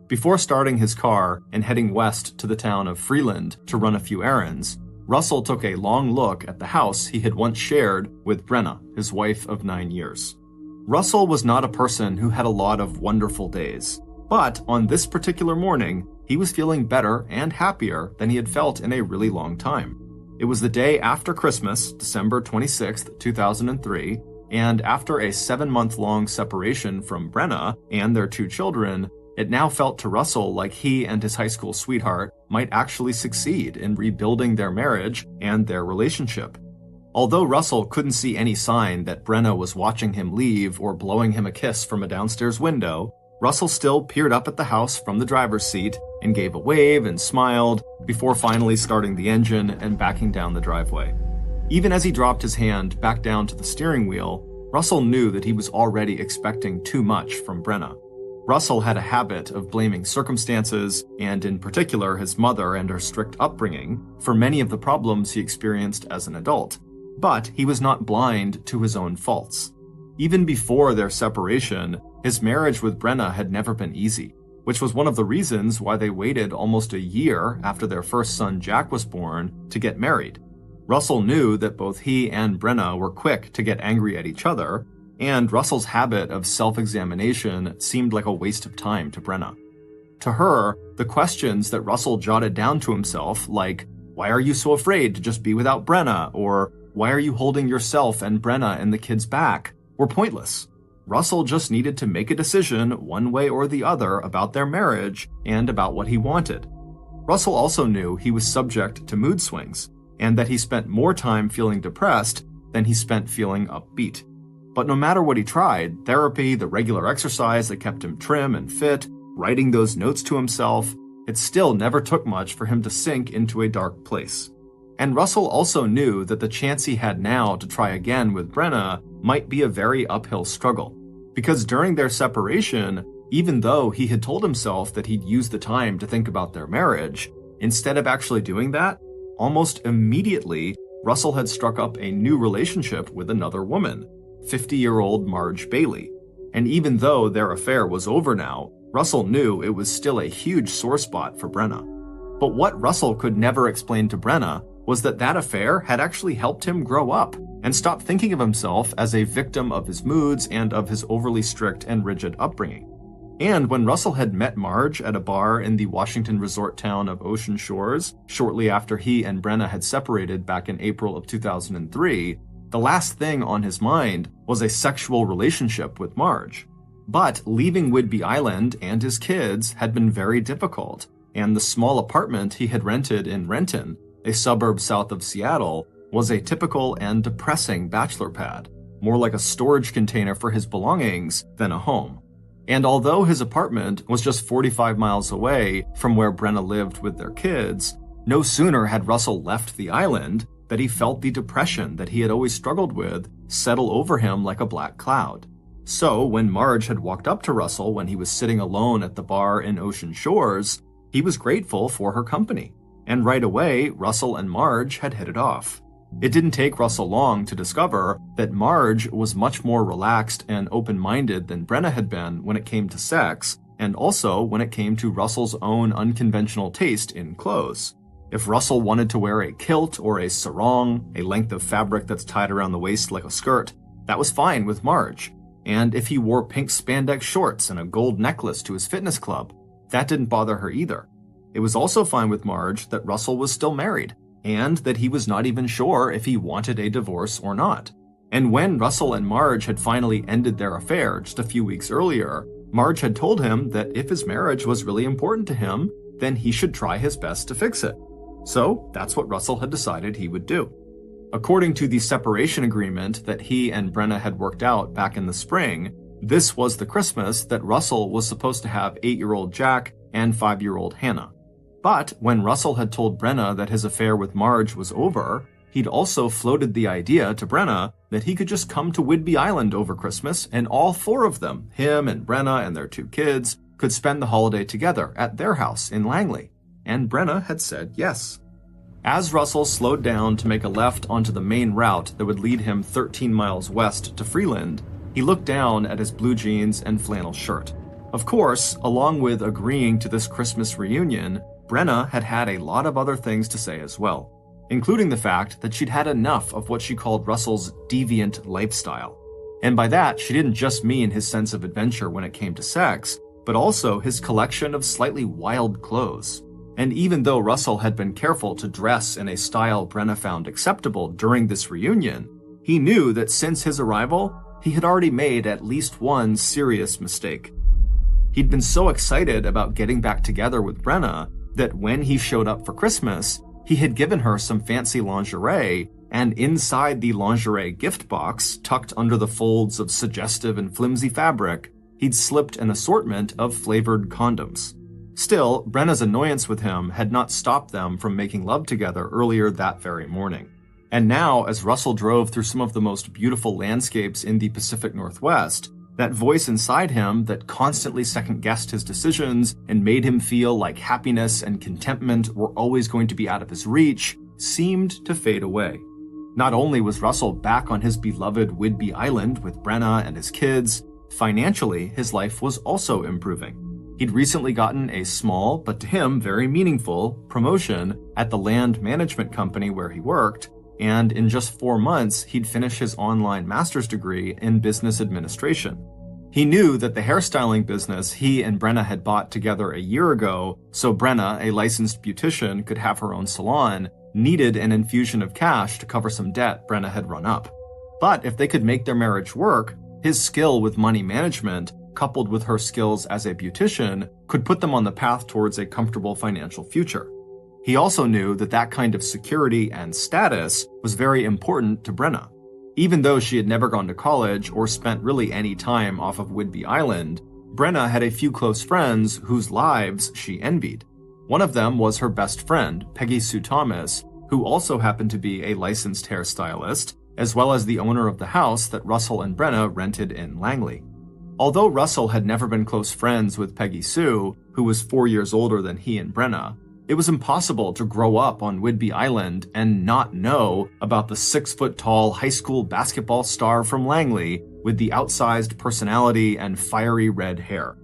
Before starting his car and heading west to the town of Freeland to run a few errands, Russell took a long look at the house he had once shared with Brenna, his wife of 9 years. Russell was not a person who had a lot of wonderful days, but on this particular morning, he was feeling better and happier than he had felt in a really long time. It was the day after Christmas, December 26th, 2003, and after a 7-month-long separation from Brenna and their 2 children, it now felt to Russell like he and his high school sweetheart might actually succeed in rebuilding their marriage and their relationship. Although Russell couldn't see any sign that Brenna was watching him leave or blowing him a kiss from a downstairs window, Russell still peered up at the house from the driver's seat and gave a wave and smiled before finally starting the engine and backing down the driveway. Even as he dropped his hand back down to the steering wheel, Russell knew that he was already expecting too much from Brenna. Russell had a habit of blaming circumstances, and in particular his mother and her strict upbringing, for many of the problems he experienced as an adult. But he was not blind to his own faults. Even before their separation, his marriage with Brenna had never been easy, which was one of the reasons why they waited almost a year after their first son Jack was born to get married. Russell knew that both he and Brenna were quick to get angry at each other, and Russell's habit of self-examination seemed like a waste of time to Brenna. To her, the questions that Russell jotted down to himself, like, "Why are you so afraid to just be without Brenna?" or "Why are you holding yourself and Brenna and the kids back?" were pointless. Russell just needed to make a decision one way or the other about their marriage and about what he wanted. Russell also knew he was subject to mood swings, and that he spent more time feeling depressed than he spent feeling upbeat. But no matter what he tried, therapy, the regular exercise that kept him trim and fit, writing those notes to himself, it still never took much for him to sink into a dark place. And Russell also knew that the chance he had now to try again with Brenna might be a very uphill struggle. Because during their separation, even though he had told himself that he'd use the time to think about their marriage, instead of actually doing that, almost immediately, Russell had struck up a new relationship with another woman, 50-year-old Marge Bailey. And even though their affair was over now, Russell knew it was still a huge sore spot for Brenna. But what Russell could never explain to Brenna was that that affair had actually helped him grow up and stop thinking of himself as a victim of his moods and of his overly strict and rigid upbringing. And when Russell had met Marge at a bar in the Washington resort town of Ocean Shores, shortly after he and Brenna had separated back in April of 2003, the last thing on his mind was a sexual relationship with Marge. But leaving Whidbey Island and his kids had been very difficult, and the small apartment he had rented in Renton, a suburb south of Seattle, was a typical and depressing bachelor pad, more like a storage container for his belongings than a home. And although his apartment was just 45 miles away from where Brenna lived with their kids, no sooner had Russell left the island that he felt the depression that he had always struggled with settle over him like a black cloud. So when Marge had walked up to Russell when he was sitting alone at the bar in Ocean Shores, he was grateful for her company. And right away, Russell and Marge had hit it off. It didn't take Russell long to discover that Marge was much more relaxed and open-minded than Brenna had been when it came to sex, and also when it came to Russell's own unconventional taste in clothes. If Russell wanted to wear a kilt or a sarong, a length of fabric that's tied around the waist like a skirt, that was fine with Marge. And if he wore pink spandex shorts and a gold necklace to his fitness club, that didn't bother her either. It was also fine with Marge that Russell was still married, and that he was not even sure if he wanted a divorce or not. And when Russell and Marge had finally ended their affair just a few weeks earlier, Marge had told him that if his marriage was really important to him, then he should try his best to fix it. So that's what Russell had decided he would do. According to the separation agreement that he and Brenna had worked out back in the spring, this was the Christmas that Russell was supposed to have 8-year-old Jack and 5-year-old Hannah. But when Russell had told Brenna that his affair with Marge was over, he'd also floated the idea to Brenna that he could just come to Whidbey Island over Christmas and all 4 of them, him and Brenna and their 2 kids, could spend the holiday together at their house in Langley. And Brenna had said yes. As Russell slowed down to make a left onto the main route that would lead him 13 miles west to Freeland, he looked down at his blue jeans and flannel shirt. Of course, along with agreeing to this Christmas reunion, Brenna had had a lot of other things to say as well, including the fact that she'd had enough of what she called Russel's deviant lifestyle. And by that, she didn't just mean his sense of adventure when it came to sex, but also his collection of slightly wild clothes. And even though Russel had been careful to dress in a style Brenna found acceptable during this reunion, he knew that since his arrival, he had already made at least one serious mistake. He'd been so excited about getting back together with Brenna that when he showed up for Christmas, he had given her some fancy lingerie, and inside the lingerie gift box, tucked under the folds of suggestive and flimsy fabric, he'd slipped an assortment of flavored condoms. Still, Brenna's annoyance with him had not stopped them from making love together earlier that very morning. And now, as Russel drove through some of the most beautiful landscapes in the Pacific Northwest, that voice inside him that constantly second-guessed his decisions and made him feel like happiness and contentment were always going to be out of his reach seemed to fade away. Not only was Russel back on his beloved Whidbey Island with Brenna and his kids, financially, his life was also improving. He'd recently gotten a small, but to him very meaningful, promotion at the land management company where he worked, and in just 4 months, he'd finish his online master's degree in business administration. He knew that the hairstyling business he and Brenna had bought together a year ago, so Brenna, a licensed beautician, could have her own salon, needed an infusion of cash to cover some debt Brenna had run up. But if they could make their marriage work, his skill with money management, coupled with her skills as a beautician, could put them on the path towards a comfortable financial future. He also knew that that kind of security and status was very important to Brenna. Even though she had never gone to college or spent really any time off of Whidbey Island, Brenna had a few close friends whose lives she envied. One of them was her best friend, Peggy Sue Thomas, who also happened to be a licensed hairstylist, as well as the owner of the house that Russel and Brenna rented in Langley. Although Russel had never been close friends with Peggy Sue, who was 4 years older than he and Brenna, it was impossible to grow up on Whidbey Island and not know about the 6-foot-tall high school basketball star from Langley with the outsized personality and fiery red hair.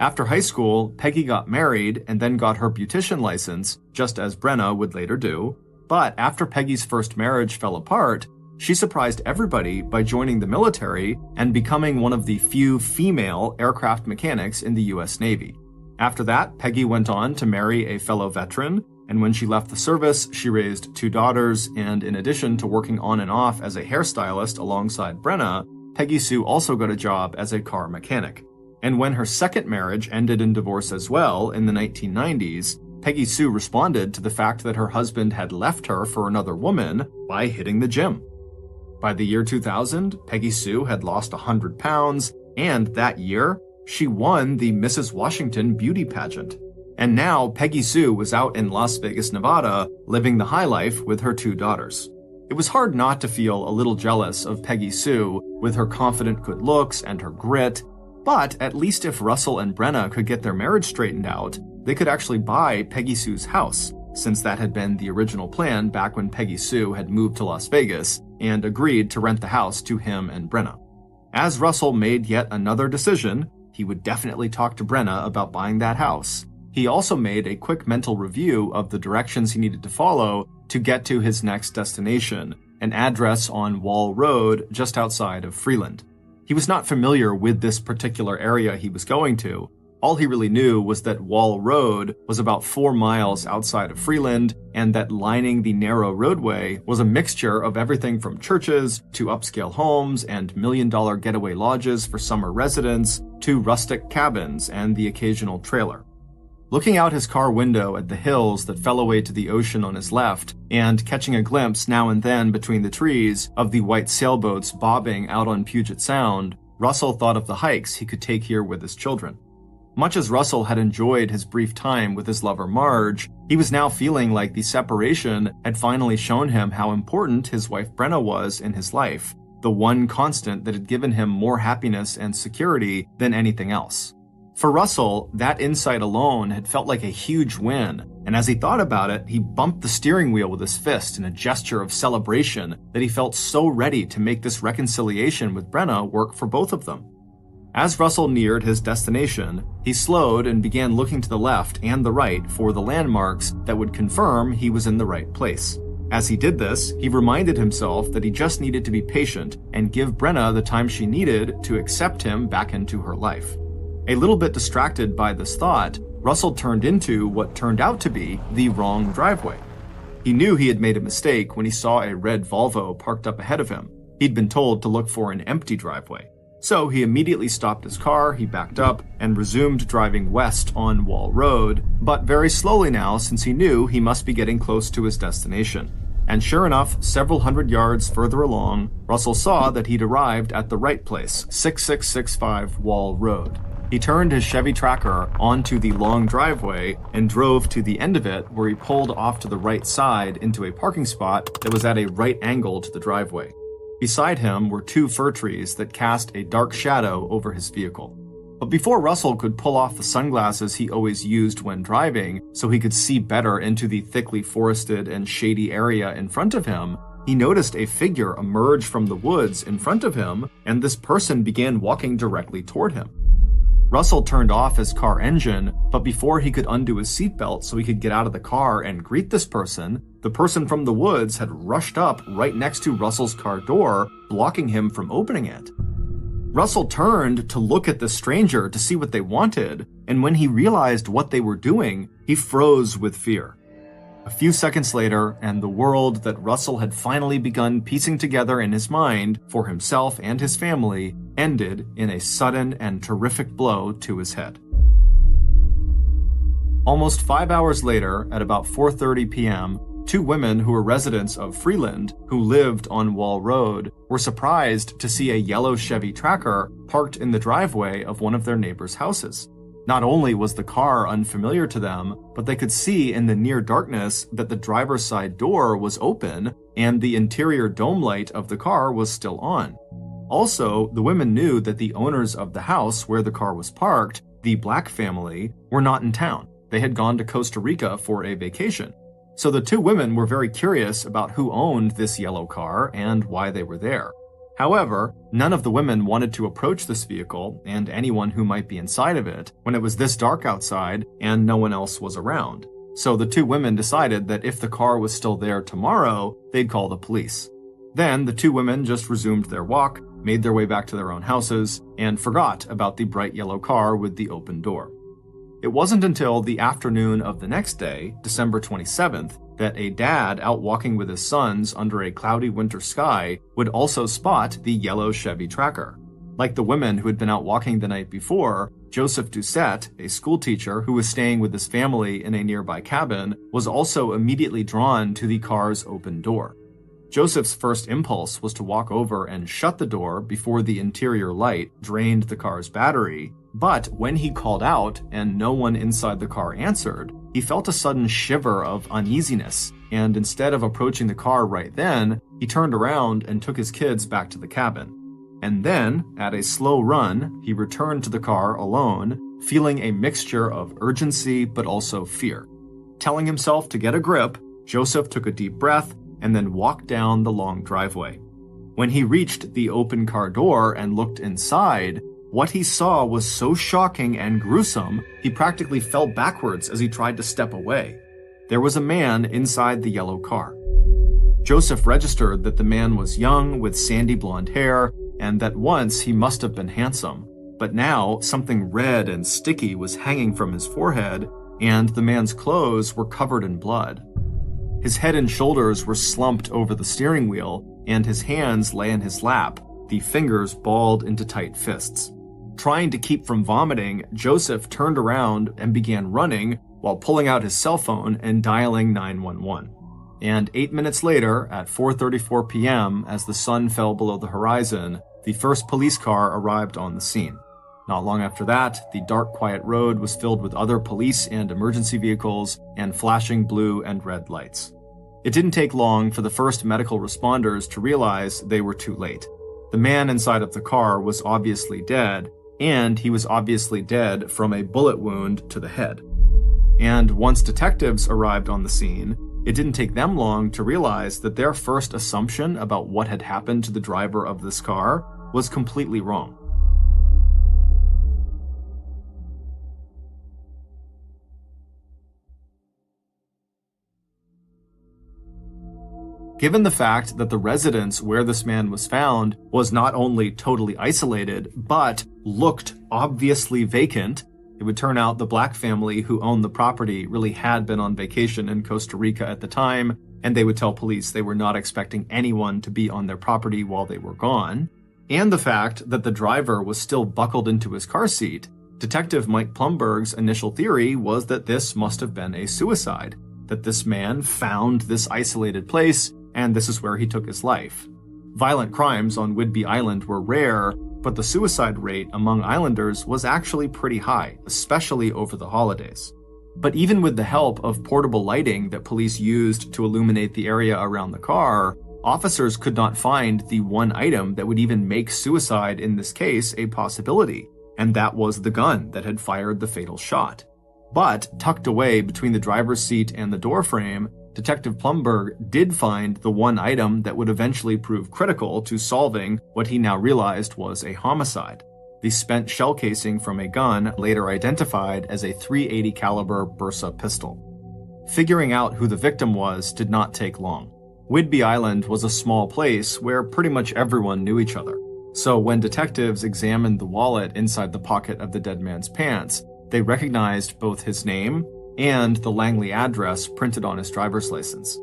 After high school, Peggy got married and then got her beautician license, just as Brenna would later do. But after Peggy's first marriage fell apart, she surprised everybody by joining the military and becoming one of the few female aircraft mechanics in the U.S. Navy. After that, Peggy went on to marry a fellow veteran, and when she left the service, she raised 2 daughters, and in addition to working on and off as a hairstylist alongside Brenna, Peggy Sue also got a job as a car mechanic. And when her second marriage ended in divorce as well in the 1990s, Peggy Sue responded to the fact that her husband had left her for another woman by hitting the gym. By the year 2000, Peggy Sue had lost 100 pounds, and that year, she won the Mrs. Washington beauty pageant. And now Peggy Sue was out in Las Vegas, Nevada, living the high life with her 2 daughters. It was hard not to feel a little jealous of Peggy Sue with her confident good looks and her grit, but at least if Russel and Brenna could get their marriage straightened out, they could actually buy Peggy Sue's house, since that had been the original plan back when Peggy Sue had moved to Las Vegas and agreed to rent the house to him and Brenna. As Russel made yet another decision, he would definitely talk to Brenna about buying that house. He also made a quick mental review of the directions he needed to follow to get to his next destination, an address on Wall Road just outside of Freeland. He was not familiar with this particular area he was going to. All he really knew was that Wall Road was about 4 miles outside of Freeland, and that lining the narrow roadway was a mixture of everything from churches to upscale homes and million-dollar getaway lodges for summer residents to rustic cabins and the occasional trailer. Looking out his car window at the hills that fell away to the ocean on his left, and catching a glimpse now and then between the trees of the white sailboats bobbing out on Puget Sound, Russel thought of the hikes he could take here with his children. Much as Russel had enjoyed his brief time with his lover Marge, he was now feeling like the separation had finally shown him how important his wife Brenna was in his life, the one constant that had given him more happiness and security than anything else. For Russel, that insight alone had felt like a huge win, and as he thought about it, he bumped the steering wheel with his fist in a gesture of celebration that he felt so ready to make this reconciliation with Brenna work for both of them. As Russell neared his destination, he slowed and began looking to the left and the right for the landmarks that would confirm he was in the right place. As he did this, he reminded himself that he just needed to be patient and give Brenna the time she needed to accept him back into her life. A little bit distracted by this thought, Russell turned into what turned out to be the wrong driveway. He knew he had made a mistake when he saw a red Volvo parked up ahead of him. He'd been told to look for an empty driveway. So he immediately stopped his car, he backed up, and resumed driving west on Wall Road, but very slowly now since he knew he must be getting close to his destination. And sure enough, several hundred yards further along, Russell saw that he'd arrived at the right place, 6665 Wall Road. He turned his Chevy Tracker onto the long driveway and drove to the end of it, where he pulled off to the right side into a parking spot that was at a right angle to the driveway. Beside him were two fir trees that cast a dark shadow over his vehicle. But before Russell could pull off the sunglasses he always used when driving so he could see better into the thickly forested and shady area in front of him, he noticed a figure emerge from the woods in front of him, and this person began walking directly toward him. Russell turned off his car engine, but before he could undo his seatbelt so he could get out of the car and greet this person, the person from the woods had rushed up right next to Russell's car door, blocking him from opening it. Russell turned to look at the stranger to see what they wanted, and when he realized what they were doing, he froze with fear. A few seconds later, and the world that Russell had finally begun piecing together in his mind for himself and his family ended in a sudden and terrific blow to his head. Almost 5 hours later, at about 4:30 p.m., two women who were residents of Freeland, who lived on Wall Road, were surprised to see a yellow Chevy Tracker parked in the driveway of one of their neighbors' houses. Not only was the car unfamiliar to them, but they could see in the near darkness that the driver's side door was open and the interior dome light of the car was still on. Also, the women knew that the owners of the house where the car was parked, the Black family, were not in town. They had gone to Costa Rica for a vacation. So the two women were very curious about who owned this yellow car and why they were there. However, none of the women wanted to approach this vehicle and anyone who might be inside of it when it was this dark outside and no one else was around. So the two women decided that if the car was still there tomorrow, they'd call the police. Then the two women just resumed their walk, made their way back to their own houses, and forgot about the bright yellow car with the open door. It wasn't until the afternoon of the next day, December 27th, that a dad out walking with his sons under a cloudy winter sky would also spot the yellow Chevy Tracker. Like the women who had been out walking the night before, Joseph Doucette, a schoolteacher who was staying with his family in a nearby cabin, was also immediately drawn to the car's open door. Joseph's first impulse was to walk over and shut the door before the interior light drained the car's battery, but when he called out and no one inside the car answered, he felt a sudden shiver of uneasiness, and instead of approaching the car right then, he turned around and took his kids back to the cabin. And then, at a slow run, he returned to the car alone, feeling a mixture of urgency but also fear. Telling himself to get a grip, Joseph took a deep breath and then walked down the long driveway. When he reached the open car door and looked inside, what he saw was so shocking and gruesome, he practically fell backwards as he tried to step away. There was a man inside the yellow car. Joseph registered that the man was young with sandy blonde hair and that once he must have been handsome, but now something red and sticky was hanging from his forehead and the man's clothes were covered in blood. His head and shoulders were slumped over the steering wheel, and his hands lay in his lap, the fingers balled into tight fists. Trying to keep from vomiting, Joseph turned around and began running while pulling out his cell phone and dialing 911. And 8 minutes later, at 4:34 p.m., as the sun fell below the horizon, the first police car arrived on the scene. Not long after that, the dark, quiet road was filled with other police and emergency vehicles and flashing blue and red lights. It didn't take long for the first medical responders to realize they were too late. The man inside of the car was obviously dead, and he was obviously dead from a bullet wound to the head. And once detectives arrived on the scene, it didn't take them long to realize that their first assumption about what had happened to the driver of this car was completely wrong. Given the fact that the residence where this man was found was not only totally isolated, but looked obviously vacant, it would turn out the black family who owned the property really had been on vacation in Costa Rica at the time, and they would tell police they were not expecting anyone to be on their property while they were gone. And the fact that the driver was still buckled into his car seat, Detective Mike Plumberg's initial theory was that this must have been a suicide, that this man found this isolated place, and this is where he took his life. Violent crimes on Whidbey Island were rare, but the suicide rate among islanders was actually pretty high, especially over the holidays. But even with the help of portable lighting that police used to illuminate the area around the car, officers could not find the one item that would even make suicide in this case a possibility, and that was the gun that had fired the fatal shot. But tucked away between the driver's seat and the door frame, Detective Plumberg did find the one item that would eventually prove critical to solving what he now realized was a homicide: the spent shell casing from a gun later identified as a .380 caliber Bersa pistol. Figuring out who the victim was did not take long. Whidbey Island was a small place where pretty much everyone knew each other. So when detectives examined the wallet inside the pocket of the dead man's pants, they recognized both his name and the Langley address printed on his driver's license.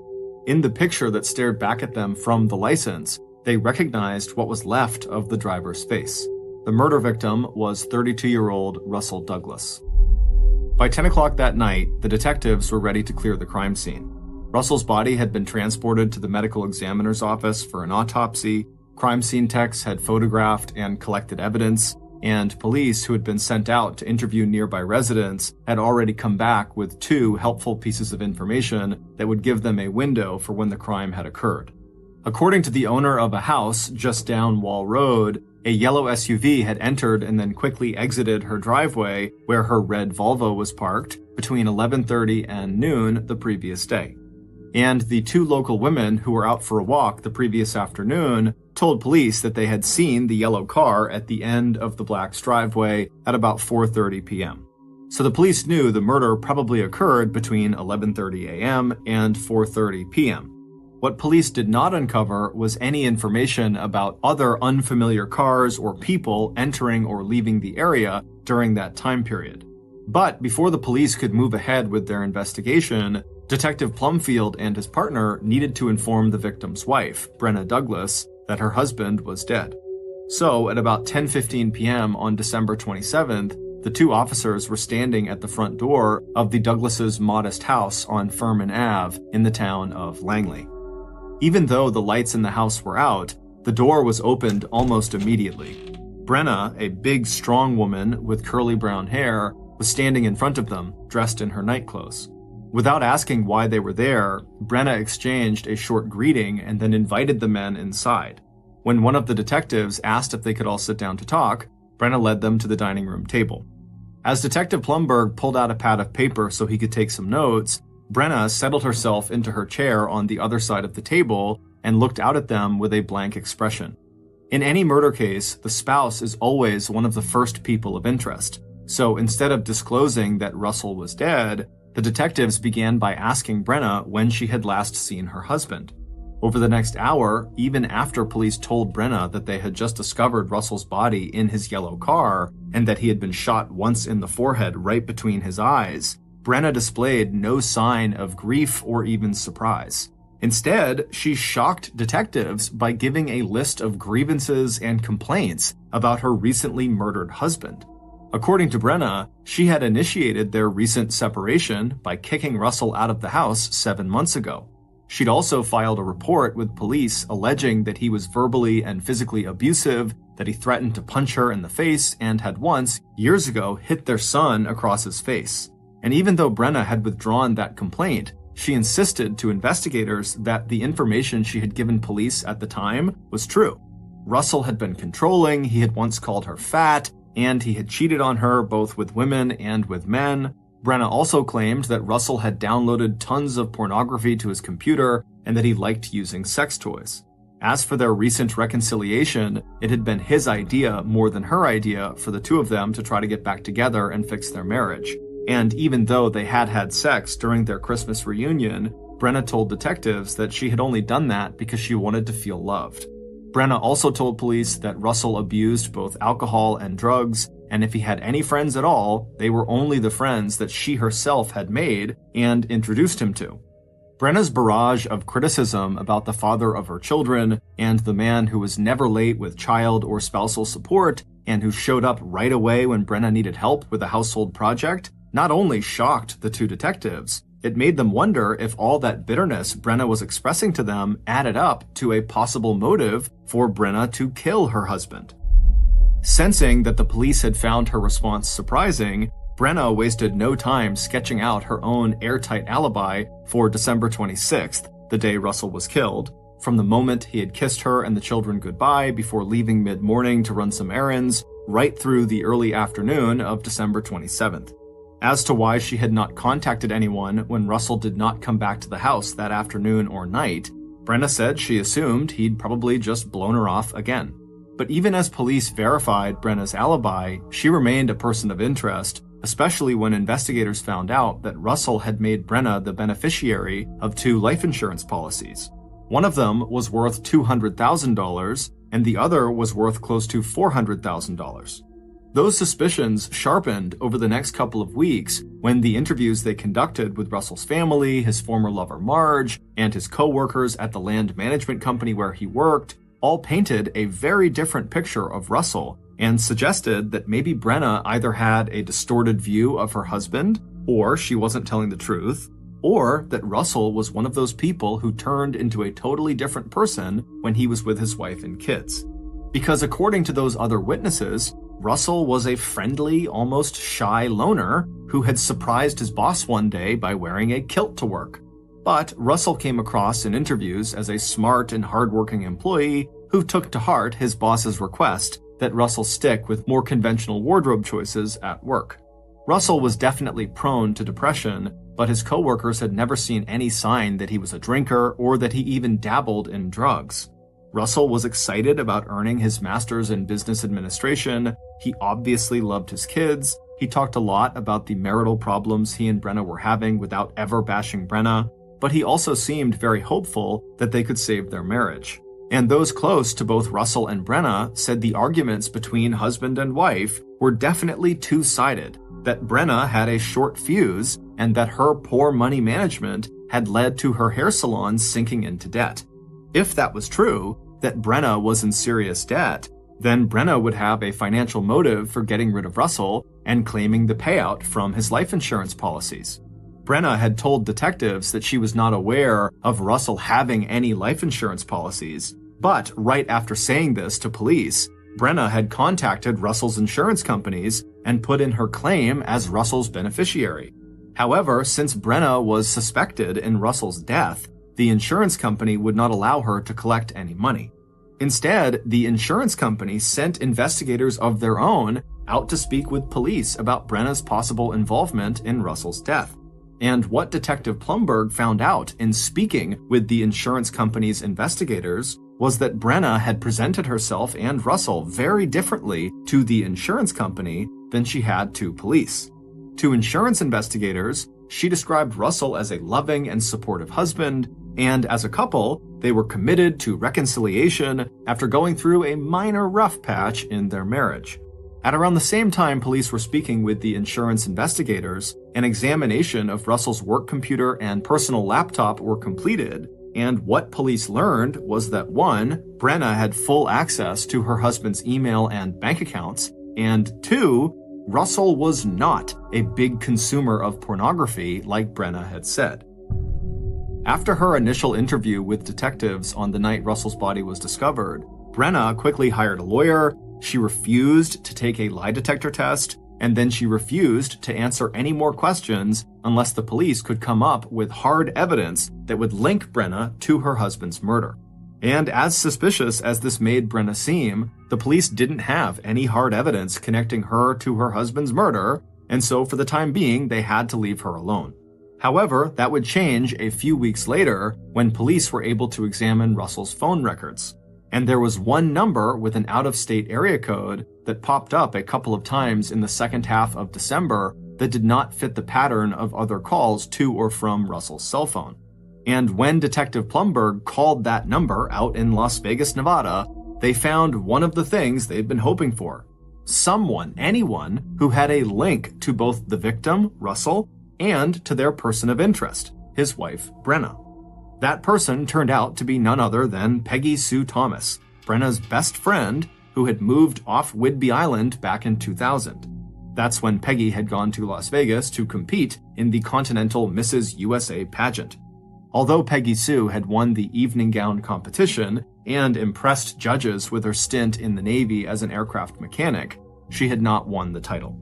In the picture that stared back at them from the license, they recognized what was left of the driver's face. The murder victim was 32-year-old Russel Douglas. By 10 o'clock that night, the detectives were ready to clear the crime scene. Russel's body had been transported to the medical examiner's office for an autopsy, crime scene techs had photographed and collected evidence, and police who had been sent out to interview nearby residents had already come back with 2 helpful pieces of information that would give them a window for when the crime had occurred. According to the owner of a house just down Wall Road, a yellow SUV had entered and then quickly exited her driveway where her red Volvo was parked between 11:30 and noon the previous day. And the 2 local women who were out for a walk the previous afternoon told police that they had seen the yellow car at the end of the black's driveway at about 4:30 p.m. So the police knew the murder probably occurred between 11:30 a.m. and 4:30 p.m. What police did not uncover was any information about other unfamiliar cars or people entering or leaving the area during that time period. But before the police could move ahead with their investigation, Detective Plumfield and his partner needed to inform the victim's wife, Brenna Douglas, that her husband was dead. So, at about 10:15 p.m. on December 27th, the 2 officers were standing at the front door of the Douglases' modest house on Furman Ave in the town of Langley. Even though the lights in the house were out, the door was opened almost immediately. Brenna, a big, strong woman with curly brown hair, was standing in front of them, dressed in her nightclothes. Without asking why they were there, Brenna exchanged a short greeting and then invited the men inside. When one of the detectives asked if they could all sit down to talk, Brenna led them to the dining room table. As Detective Plumberg pulled out a pad of paper so he could take some notes, Brenna settled herself into her chair on the other side of the table and looked out at them with a blank expression. In any murder case, the spouse is always one of the first people of interest. So instead of disclosing that Russel was dead, the detectives began by asking Brenna when she had last seen her husband. Over the next hour, even after police told Brenna that they had just discovered Russel's body in his yellow car and that he had been shot once in the forehead right between his eyes, Brenna displayed no sign of grief or even surprise. Instead, she shocked detectives by giving a list of grievances and complaints about her recently murdered husband. According to Brenna, she had initiated their recent separation by kicking Russel out of the house 7 months ago. She'd also filed a report with police alleging that he was verbally and physically abusive, that he threatened to punch her in the face, and had once, years ago, hit their son across his face. And even though Brenna had withdrawn that complaint, she insisted to investigators that the information she had given police at the time was true. Russel had been controlling, he had once called her fat, and he had cheated on her both with women and with men. Brenna also claimed that Russel had downloaded tons of pornography to his computer and that he liked using sex toys. As for their recent reconciliation, it had been his idea more than her idea for the 2 of them to try to get back together and fix their marriage. And even though they had had sex during their Christmas reunion, Brenna told detectives that she had only done that because she wanted to feel loved. Brenna also told police that Russell abused both alcohol and drugs, and if he had any friends at all, they were only the friends that she herself had made and introduced him to. Brenna's barrage of criticism about the father of her children and the man who was never late with child or spousal support and who showed up right away when Brenna needed help with a household project not only shocked the two detectives, it made them wonder if all that bitterness Brenna was expressing to them added up to a possible motive for Brenna to kill her husband. Sensing that the police had found her response surprising, Brenna wasted no time sketching out her own airtight alibi for December 26th, the day Russell was killed, from the moment he had kissed her and the children goodbye before leaving mid-morning to run some errands, right through the early afternoon of December 27th. As to why she had not contacted anyone when Russell did not come back to the house that afternoon or night, Brenna said she assumed he'd probably just blown her off again. But even as police verified Brenna's alibi, she remained a person of interest, especially when investigators found out that Russell had made Brenna the beneficiary of 2 life insurance policies. One of them was worth $200,000, and the other was worth close to $400,000. Those suspicions sharpened over the next couple of weeks when the interviews they conducted with Russell's family, his former lover Marge, and his co-workers at the land management company where he worked all painted a very different picture of Russell and suggested that maybe Brenna either had a distorted view of her husband, or she wasn't telling the truth, or that Russell was one of those people who turned into a totally different person when he was with his wife and kids. Because according to those other witnesses, Russell was a friendly, almost shy loner who had surprised his boss one day by wearing a kilt to work. But Russell came across in interviews as a smart and hardworking employee who took to heart his boss's request that Russell stick with more conventional wardrobe choices at work. Russell was definitely prone to depression, but his coworkers had never seen any sign that he was a drinker or that he even dabbled in drugs. Russell was excited about earning his master's in business administration. He obviously loved his kids. He talked a lot about the marital problems he and Brenna were having without ever bashing Brenna, but he also seemed very hopeful that they could save their marriage. And those close to both Russell and Brenna said the arguments between husband and wife were definitely two-sided, that Brenna had a short fuse and that her poor money management had led to her hair salon sinking into debt. If that was true, that Brenna was in serious debt, then Brenna would have a financial motive for getting rid of Russell and claiming the payout from his life insurance policies. Brenna had told detectives that she was not aware of Russell having any life insurance policies, but right after saying this to police, Brenna had contacted Russell's insurance companies and put in her claim as Russell's beneficiary. However, since Brenna was suspected in Russell's death, the insurance company would not allow her to collect any money. Instead, the insurance company sent investigators of their own out to speak with police about Brenna's possible involvement in Russell's death. And what Detective Plumberg found out in speaking with the insurance company's investigators was that Brenna had presented herself and Russell very differently to the insurance company than she had to police. To insurance investigators, she described Russell as a loving and supportive husband, and as a couple, they were committed to reconciliation after going through a minor rough patch in their marriage. At around the same time police were speaking with the insurance investigators, an examination of Russell's work computer and personal laptop were completed, and what police learned was that 1, Brenna had full access to her husband's email and bank accounts, and 2, Russell was not a big consumer of pornography like Brenna had said. After her initial interview with detectives on the night Russell's body was discovered, Brenna quickly hired a lawyer. She refused to take a lie detector test, and then she refused to answer any more questions unless the police could come up with hard evidence that would link Brenna to her husband's murder. And as suspicious as this made Brenna seem, the police didn't have any hard evidence connecting her to her husband's murder, and so for the time being, they had to leave her alone. However, that would change a few weeks later when police were able to examine Russell's phone records. And there was one number with an out-of-state area code that popped up a couple of times in the second half of December that did not fit the pattern of other calls to or from Russell's cell phone. And when Detective Plumberg called that number out in Las Vegas, Nevada, they found one of the things they'd been hoping for. Anyone who had a link to both the victim, Russell, and to their person of interest, his wife, Brenna. That person turned out to be none other than Peggy Sue Thomas, Brenna's best friend, who had moved off Whidbey Island back in 2000. That's when Peggy had gone to Las Vegas to compete in the Continental Mrs. USA pageant. Although Peggy Sue had won the evening gown competition and impressed judges with her stint in the Navy as an aircraft mechanic, she had not won the title.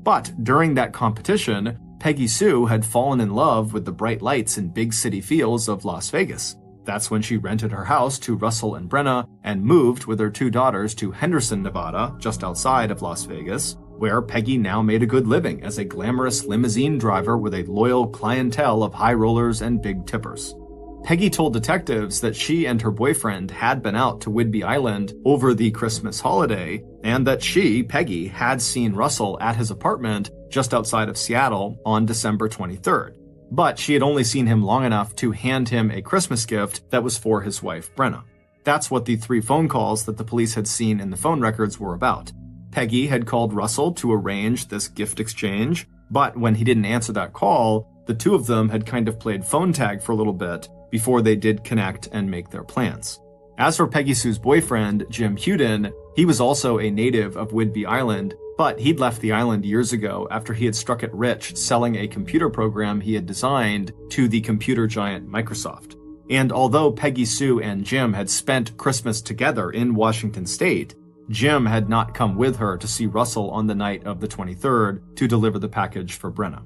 But during that competition, Peggy Sue had fallen in love with the bright lights and big city feels of Las Vegas. That's when she rented her house to Russell and Brenna and moved with her 2 daughters to Henderson, Nevada, just outside of Las Vegas, where Peggy now made a good living as a glamorous limousine driver with a loyal clientele of high rollers and big tippers. Peggy told detectives that she and her boyfriend had been out to Whidbey Island over the Christmas holiday, and that she, Peggy, had seen Russell at his apartment just outside of Seattle on December 23rd. But she had only seen him long enough to hand him a Christmas gift that was for his wife, Brenna. That's what the 3 phone calls that the police had seen in the phone records were about. Peggy had called Russell to arrange this gift exchange, but when he didn't answer that call, the 2 of them had kind of played phone tag for a little bit before they did connect and make their plans. As for Peggy Sue's boyfriend, Jim Huden, he was also a native of Whidbey Island, but he'd left the island years ago after he had struck it rich selling a computer program he had designed to the computer giant Microsoft. And although Peggy Sue and Jim had spent Christmas together in Washington State, Jim had not come with her to see Russell on the night of the 23rd to deliver the package for Brenna.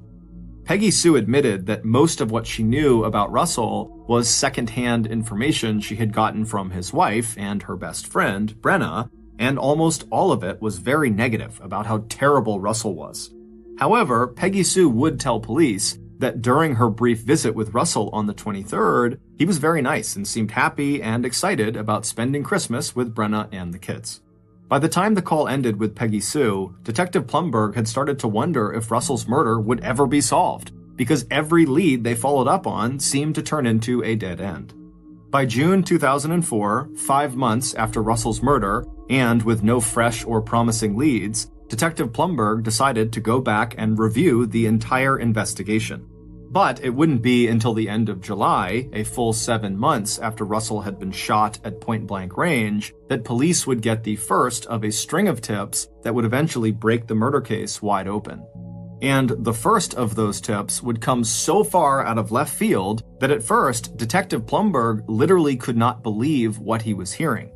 Peggy Sue admitted that most of what she knew about Russell was secondhand information she had gotten from his wife and her best friend, Brenna, and almost all of it was very negative about how terrible Russell was. However, Peggy Sue would tell police that during her brief visit with Russell on the 23rd, he was very nice and seemed happy and excited about spending Christmas with Brenna and the kids. By the time the call ended with Peggy Sue, Detective Plumberg had started to wonder if Russell's murder would ever be solved, because every lead they followed up on seemed to turn into a dead end. By June 2004, 5 months after Russell's murder, and with no fresh or promising leads, Detective Plumberg decided to go back and review the entire investigation. But it wouldn't be until the end of July, a full 7 months after Russell had been shot at point-blank range, that police would get the first of a string of tips that would eventually break the murder case wide open. And the first of those tips would come so far out of left field that at first, Detective Plumberg literally could not believe what he was hearing.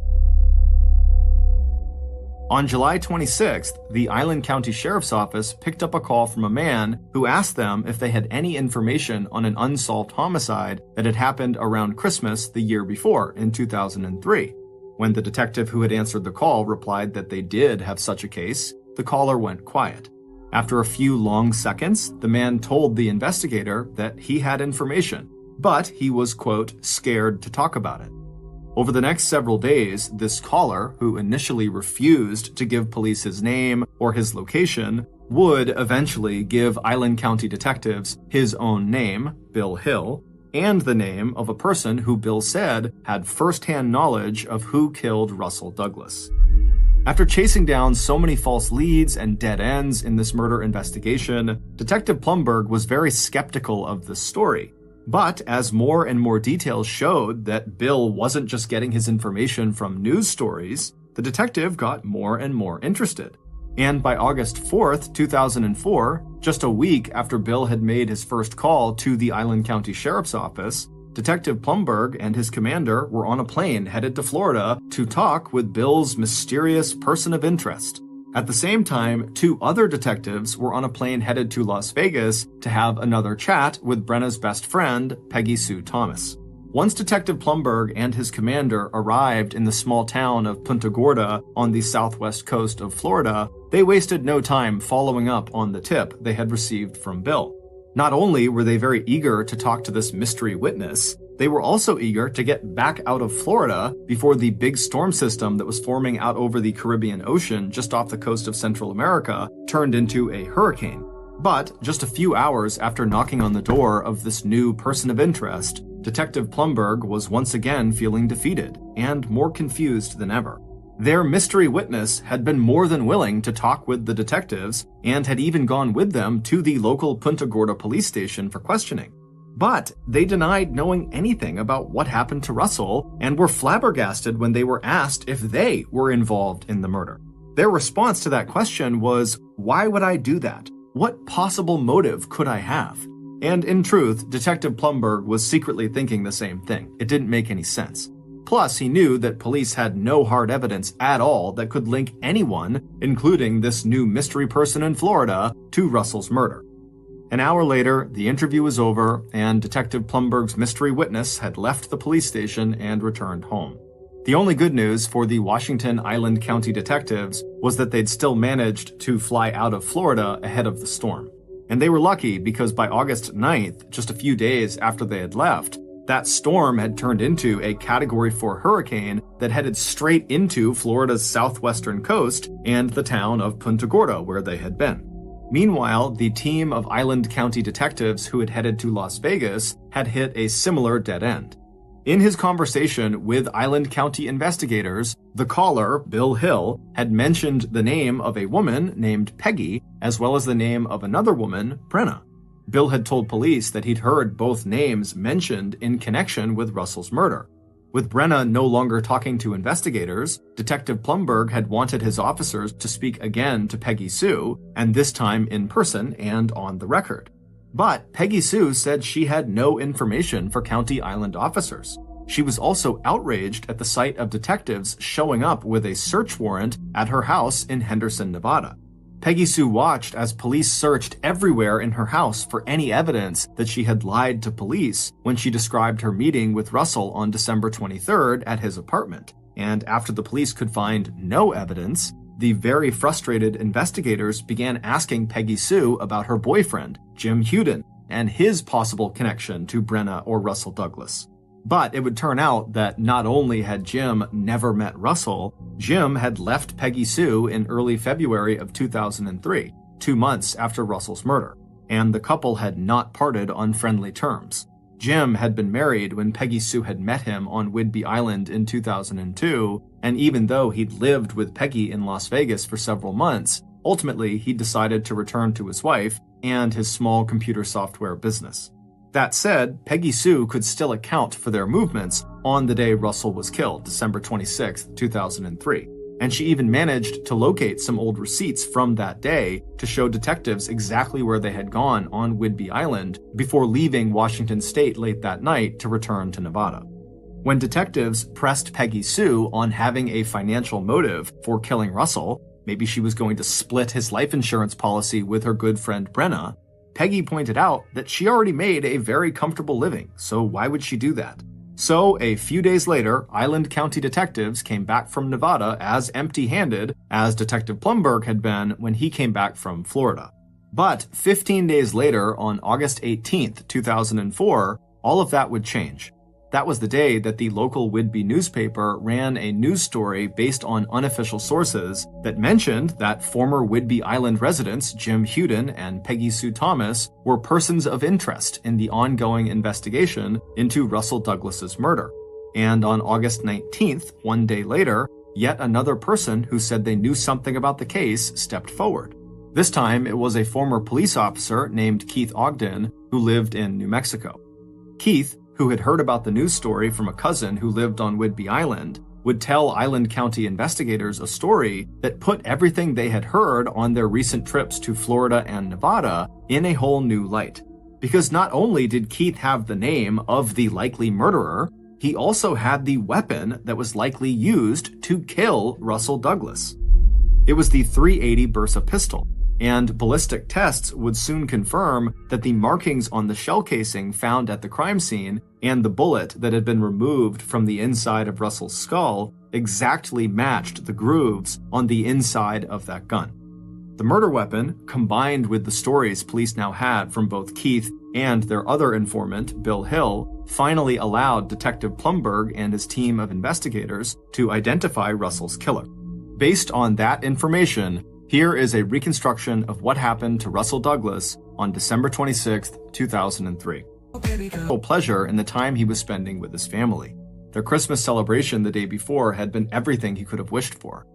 On July 26th, the Island County Sheriff's Office picked up a call from a man who asked them if they had any information on an unsolved homicide that had happened around Christmas the year before, in 2003. When the detective who had answered the call replied that they did have such a case, the caller went quiet. After a few long seconds, the man told the investigator that he had information, but he was, quote, scared to talk about it. Over the next several days, this caller, who initially refused to give police his name or his location, would eventually give Island County detectives his own name, Bill Hill, and the name of a person who Bill said had first-hand knowledge of who killed Russell Douglas. After chasing down so many false leads and dead ends in this murder investigation, Detective Plumberg was very skeptical of this story. But as more and more details showed that Bill wasn't just getting his information from news stories, the detective got more and more interested. And by August 4th, 2004, just a week after Bill had made his first call to the Island County Sheriff's Office, Detective Plumberg and his commander were on a plane headed to Florida to talk with Bill's mysterious person of interest. At the same time, 2 other detectives were on a plane headed to Las Vegas to have another chat with Brenna's best friend, Peggy Sue Thomas. Once Detective Plumberg and his commander arrived in the small town of Punta Gorda on the southwest coast of Florida, they wasted no time following up on the tip they had received from Bill. Not only were they very eager to talk to this mystery witness, they were also eager to get back out of Florida before the big storm system that was forming out over the Caribbean Ocean just off the coast of Central America turned into a hurricane. But just a few hours after knocking on the door of this new person of interest, Detective Plumberg was once again feeling defeated and more confused than ever. Their mystery witness had been more than willing to talk with the detectives and had even gone with them to the local Punta Gorda police station for questioning. But they denied knowing anything about what happened to Russell and were flabbergasted when they were asked if they were involved in the murder. Their response to that question was, "Why would I do that? What possible motive could I have?" And in truth, Detective Plumberg was secretly thinking the same thing. It didn't make any sense. Plus, he knew that police had no hard evidence at all that could link anyone, including this new mystery person in Florida, to Russell's murder. An hour later, the interview was over, and Detective Plumberg's mystery witness had left the police station and returned home. The only good news for the Washington Island County detectives was that they'd still managed to fly out of Florida ahead of the storm. And they were lucky because by August 9th, just a few days after they had left, that storm had turned into a Category 4 hurricane that headed straight into Florida's southwestern coast and the town of Punta Gorda, where they had been. Meanwhile, the team of Island County detectives who had headed to Las Vegas had hit a similar dead end. In his conversation with Island County investigators, the caller, Bill Hill, had mentioned the name of a woman named Peggy, as well as the name of another woman, Brenna. Bill had told police that he'd heard both names mentioned in connection with Russell's murder. With Brenna no longer talking to investigators, Detective Plumberg had wanted his officers to speak again to Peggy Sue, and this time in person and on the record. But Peggy Sue said she had no information for County Island officers. She was also outraged at the sight of detectives showing up with a search warrant at her house in Henderson, Nevada. Peggy Sue watched as police searched everywhere in her house for any evidence that she had lied to police when she described her meeting with Russell on December 23rd at his apartment. And after the police could find no evidence, the very frustrated investigators began asking Peggy Sue about her boyfriend, Jim Huden, and his possible connection to Brenna or Russell Douglas. But it would turn out that not only had Jim never met Russell, Jim had left Peggy Sue in early February of 2003, 2 months after Russell's murder, and the couple had not parted on friendly terms. Jim had been married when Peggy Sue had met him on Whidbey Island in 2002, and even though he'd lived with Peggy in Las Vegas for several months, ultimately he decided to return to his wife and his small computer software business. That said, Peggy Sue could still account for their movements on the day Russell was killed, December 26, 2003. And she even managed to locate some old receipts from that day to show detectives exactly where they had gone on Whidbey Island before leaving Washington State late that night to return to Nevada. When detectives pressed Peggy Sue on having a financial motive for killing Russell, maybe she was going to split his life insurance policy with her good friend Brenna, Peggy pointed out that she already made a very comfortable living, so why would she do that? So, a few days later, Island County detectives came back from Nevada as empty-handed as Detective Plumberg had been when he came back from Florida. But 15 days later, on August 18, 2004, all of that would change. That was the day that the local Whidbey newspaper ran a news story based on unofficial sources that mentioned that former Whidbey Island residents Jim Huden and Peggy Sue Thomas were persons of interest in the ongoing investigation into Russell Douglas's murder. And on August 19th, 1 day later, yet another person who said they knew something about the case stepped forward. This time, it was a former police officer named Keith Ogden who lived in New Mexico. Keith, who had heard about the news story from a cousin who lived on Whidbey Island, would tell Island County investigators a story that put everything they had heard on their recent trips to Florida and Nevada in a whole new light. Because not only did Keith have the name of the likely murderer, he also had the weapon that was likely used to kill Russell Douglas. It was the .380 Bersa pistol, and ballistic tests would soon confirm that the markings on the shell casing found at the crime scene and the bullet that had been removed from the inside of Russell's skull exactly matched the grooves on the inside of that gun. The murder weapon, combined with the stories police now had from both Keith and their other informant, Bill Hill, finally allowed Detective Plumberg and his team of investigators to identify Russell's killer. Based on that information, Here is a reconstruction of what happened to Russell Douglas on December 26, 2003. Pleasure in the time he was spending with his family. Their Christmas celebration the day before had been everything he could have wished for.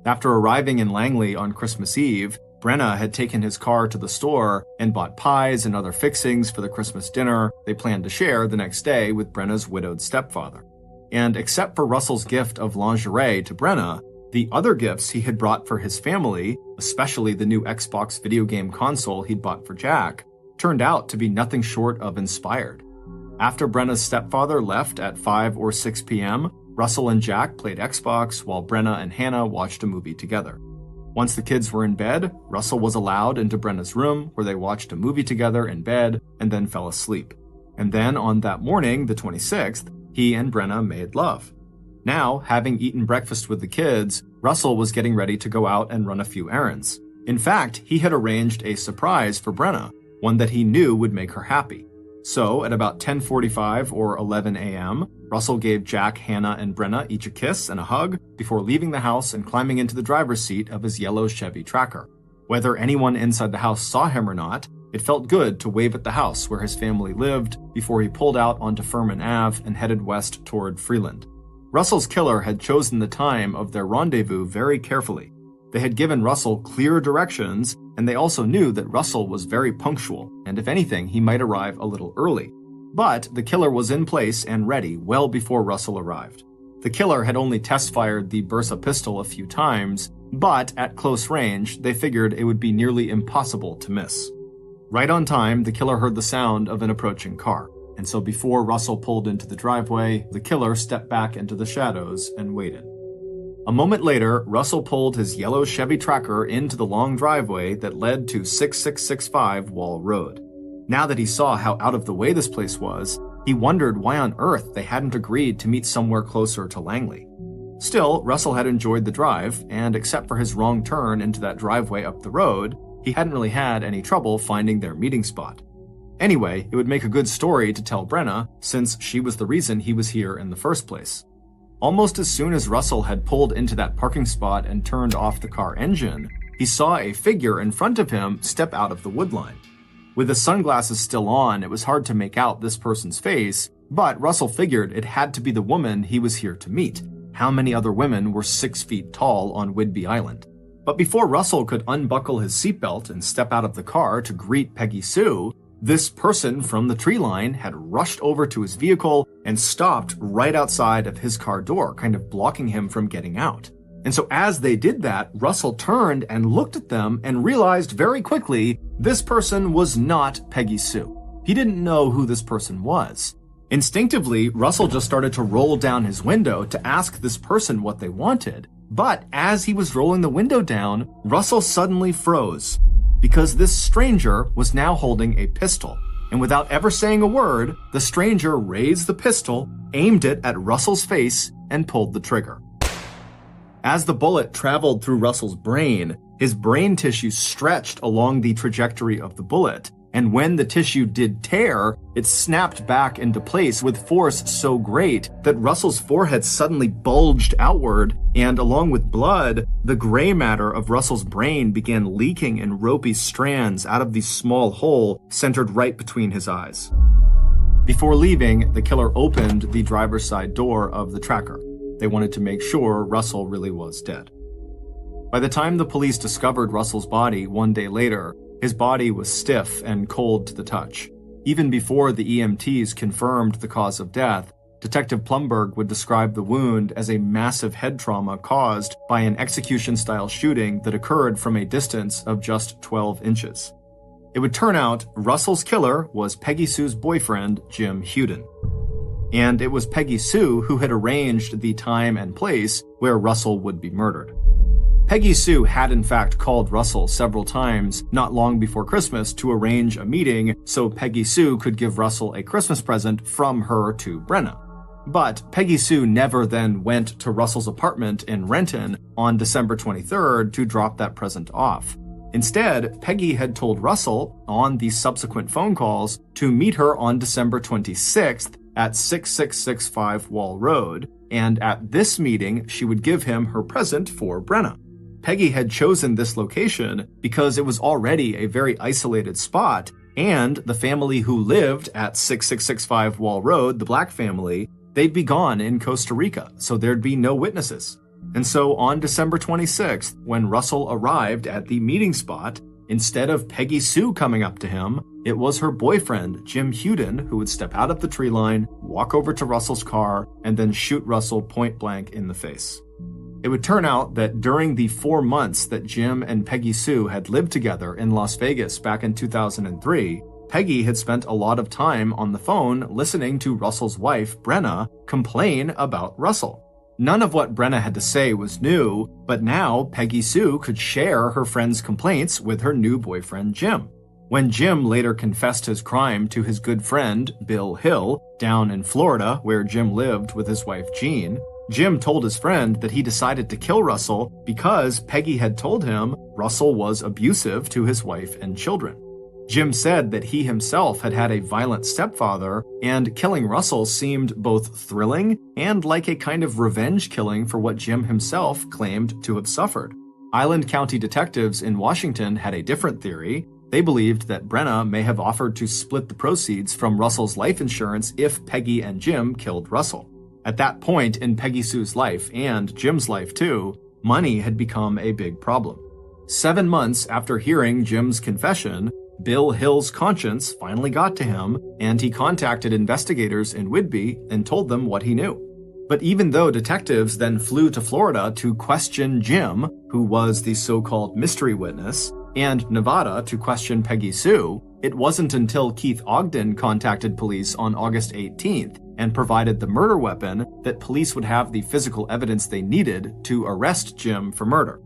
After arriving in Langley on Christmas Eve, Brenna had taken his car to the store and bought pies and other fixings for the Christmas dinner they planned to share the next day with Brenna's widowed stepfather. And except for Russell's gift of lingerie to Brenna, the other gifts he had brought for his family, especially the new Xbox video game console he'd bought for Jack, turned out to be nothing short of inspired. After Brenna's stepfather left at 5 or 6 p.m., Russell and Jack played Xbox while Brenna and Hannah watched a movie together. Once the kids were in bed, Russell was allowed into Brenna's room where they watched a movie together in bed and then fell asleep. And then on that morning, the 26th, he and Brenna made love. Now, having eaten breakfast with the kids, Russell was getting ready to go out and run a few errands. In fact, he had arranged a surprise for Brenna, one that he knew would make her happy. So, at about 10:45 or 11 a.m., Russell gave Jack, Hannah, and Brenna each a kiss and a hug before leaving the house and climbing into the driver's seat of his yellow Chevy Tracker. Whether anyone inside the house saw him or not, it felt good to wave at the house where his family lived before he pulled out onto Furman Ave and headed west toward Freeland. Russell's killer had chosen the time of their rendezvous very carefully. They had given Russell clear directions, and they also knew that Russell was very punctual, and if anything, he might arrive a little early. But the killer was in place and ready well before Russell arrived. The killer had only test-fired the Bersa pistol a few times, but at close range, they figured it would be nearly impossible to miss. Right on time, the killer heard the sound of an approaching car, and so before Russell pulled into the driveway, the killer stepped back into the shadows and waited. A moment later, Russell pulled his yellow Chevy Tracker into the long driveway that led to 6665 Wall Road. Now that he saw how out of the way this place was, he wondered why on earth they hadn't agreed to meet somewhere closer to Langley. Still, Russell had enjoyed the drive, and except for his wrong turn into that driveway up the road, he hadn't really had any trouble finding their meeting spot. Anyway, it would make a good story to tell Brenna, since she was the reason he was here in the first place. Almost as soon as Russell had pulled into that parking spot and turned off the car engine, he saw a figure in front of him step out of the woodline. With the sunglasses still on, it was hard to make out this person's face, but Russell figured it had to be the woman he was here to meet. How many other women were 6 feet tall on Whidbey Island? But before Russell could unbuckle his seatbelt and step out of the car to greet Peggy Sue, this person from the tree line had rushed over to his vehicle and stopped right outside of his car door, kind of blocking him from getting out. And so as they did that, Russell turned and looked at them and realized very quickly this person was not Peggy Sue. He didn't know who this person was. Instinctively, Russell just started to roll down his window to ask this person what they wanted. But as he was rolling the window down, Russell suddenly froze, because this stranger was now holding a pistol. And without ever saying a word, the stranger raised the pistol, aimed it at Russell's face, and pulled the trigger. As the bullet traveled through Russell's brain, his brain tissue stretched along the trajectory of the bullet, and when the tissue did tear, it snapped back into place with force so great that Russell's forehead suddenly bulged outward, and along with blood, the gray matter of Russell's brain began leaking in ropey strands out of the small hole centered right between his eyes. Before leaving, the killer opened the driver's side door of the Tracker. They wanted to make sure Russell really was dead. By the time the police discovered Russell's body one day later, his body was stiff and cold to the touch. Even before the EMTs confirmed the cause of death, Detective Plumberg would describe the wound as a massive head trauma caused by an execution-style shooting that occurred from a distance of just 12 inches. It would turn out Russell's killer was Peggy Sue's boyfriend, Jim Huden. And it was Peggy Sue who had arranged the time and place where Russell would be murdered. Peggy Sue had in fact called Russell several times not long before Christmas to arrange a meeting so Peggy Sue could give Russell a Christmas present from her to Brenna. But Peggy Sue never then went to Russell's apartment in Renton on December 23rd to drop that present off. Instead, Peggy had told Russell on the subsequent phone calls to meet her on December 26th at 6665 Wall Road, and at this meeting, she would give him her present for Brenna. Peggy had chosen this location because it was already a very isolated spot, and the family who lived at 6665 Wall Road, the Black family, they'd be gone in Costa Rica, so there'd be no witnesses. And so on December 26th, when Russell arrived at the meeting spot, instead of Peggy Sue coming up to him, it was her boyfriend, Jim Huden, who would step out of the tree line, walk over to Russell's car, and then shoot Russell point blank in the face. It would turn out that during the 4 months that Jim and Peggy Sue had lived together in Las Vegas back in 2003, Peggy had spent a lot of time on the phone listening to Russell's wife, Brenna, complain about Russell. None of what Brenna had to say was new, but now Peggy Sue could share her friend's complaints with her new boyfriend, Jim. When Jim later confessed his crime to his good friend, Bill Hill, down in Florida, where Jim lived with his wife, Jean, Jim told his friend that he decided to kill Russell because Peggy had told him Russell was abusive to his wife and children. Jim said that he himself had had a violent stepfather, and killing Russell seemed both thrilling and like a kind of revenge killing for what Jim himself claimed to have suffered. Island County detectives in Washington had a different theory. They believed that Brenna may have offered to split the proceeds from Russell's life insurance if Peggy and Jim killed Russell. At that point in Peggy Sue's life, and Jim's life too, money had become a big problem. 7 months after hearing Jim's confession, Bill Hill's conscience finally got to him, and he contacted investigators in Whidbey and told them what he knew. But even though detectives then flew to Florida to question Jim, who was the so-called mystery witness, and Nevada to question Peggy Sue, it wasn't until Keith Ogden contacted police on August 18th and provided the murder weapon that police would have the physical evidence they needed to arrest Jim for murder.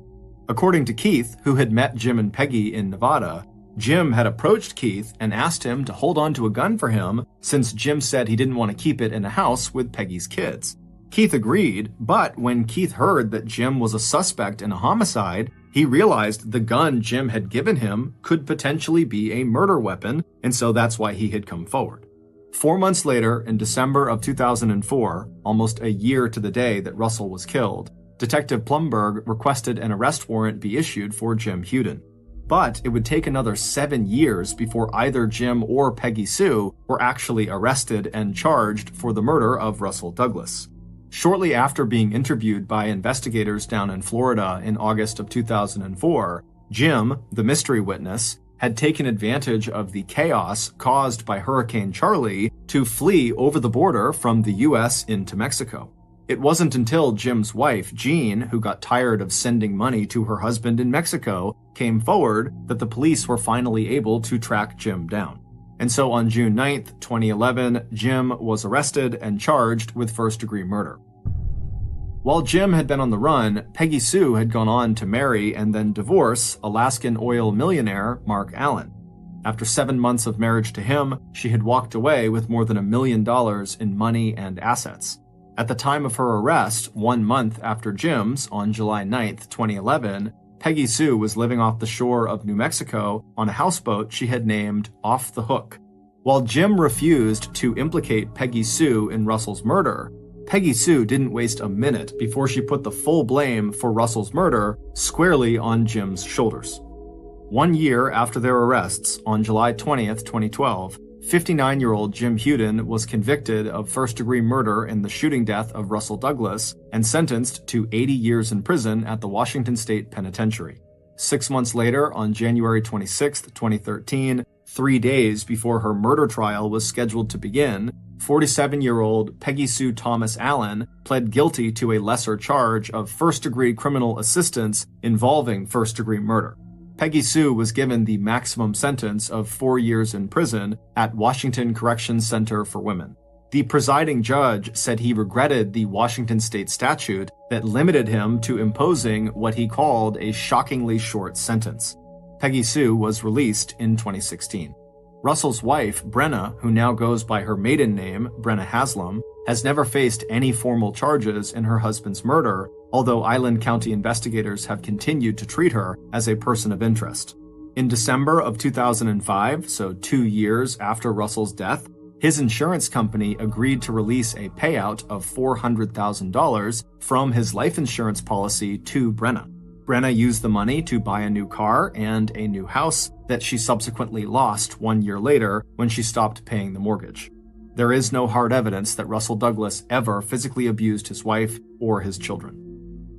According to Keith, who had met Jim and Peggy in Nevada, Jim had approached Keith and asked him to hold on to a gun for him since Jim said he didn't want to keep it in a house with Peggy's kids. Keith agreed, but when Keith heard that Jim was a suspect in a homicide, he realized the gun Jim had given him could potentially be a murder weapon, and so that's why he had come forward. 4 months later, in December of 2004, almost a year to the day that Russell was killed, Detective Plumberg requested an arrest warrant be issued for Jim Huden. But it would take another 7 years before either Jim or Peggy Sue were actually arrested and charged for the murder of Russell Douglas. Shortly after being interviewed by investigators down in Florida in August of 2004, Jim, the mystery witness, had taken advantage of the chaos caused by Hurricane Charlie to flee over the border from the U.S. into Mexico. It wasn't until Jim's wife, Jean, who got tired of sending money to her husband in Mexico, came forward that the police were finally able to track Jim down. And so on June 9th, 2011, Jim was arrested and charged with first-degree murder. While Jim had been on the run, Peggy Sue had gone on to marry and then divorce Alaskan oil millionaire Mark Allen. After 7 months of marriage to him, she had walked away with more than $1 million in money and assets. At the time of her arrest, 1 month after Jim's, on July 9th, 2011, Peggy Sue was living off the shore of New Mexico on a houseboat she had named Off the Hook. While Jim refused to implicate Peggy Sue in Russell's murder, Peggy Sue didn't waste a minute before she put the full blame for Russell's murder squarely on Jim's shoulders. 1 year after their arrests, on July 20th, 2012, 59-year-old Jim Huden was convicted of first-degree murder in the shooting death of Russell Douglas and sentenced to 80 years in prison at the Washington State Penitentiary. 6 months later, on January 26, 2013, 3 days before her murder trial was scheduled to begin, 47-year-old Peggy Sue Thomas Allen pled guilty to a lesser charge of first-degree criminal assistance involving first-degree murder. Peggy Sue was given the maximum sentence of 4 years in prison at Washington Corrections Center for Women. The presiding judge said he regretted the Washington state statute that limited him to imposing what he called a shockingly short sentence. Peggy Sue was released in 2016. Russell's wife, Brenna, who now goes by her maiden name, Brenna Haslam, has never faced any formal charges in her husband's murder, although Island County investigators have continued to treat her as a person of interest. In December of 2005, so 2 years after Russell's death, his insurance company agreed to release a payout of $400,000 from his life insurance policy to Brenna. Brenna used the money to buy a new car and a new house that she subsequently lost 1 year later when she stopped paying the mortgage. There is no hard evidence that Russell Douglas ever physically abused his wife or his children.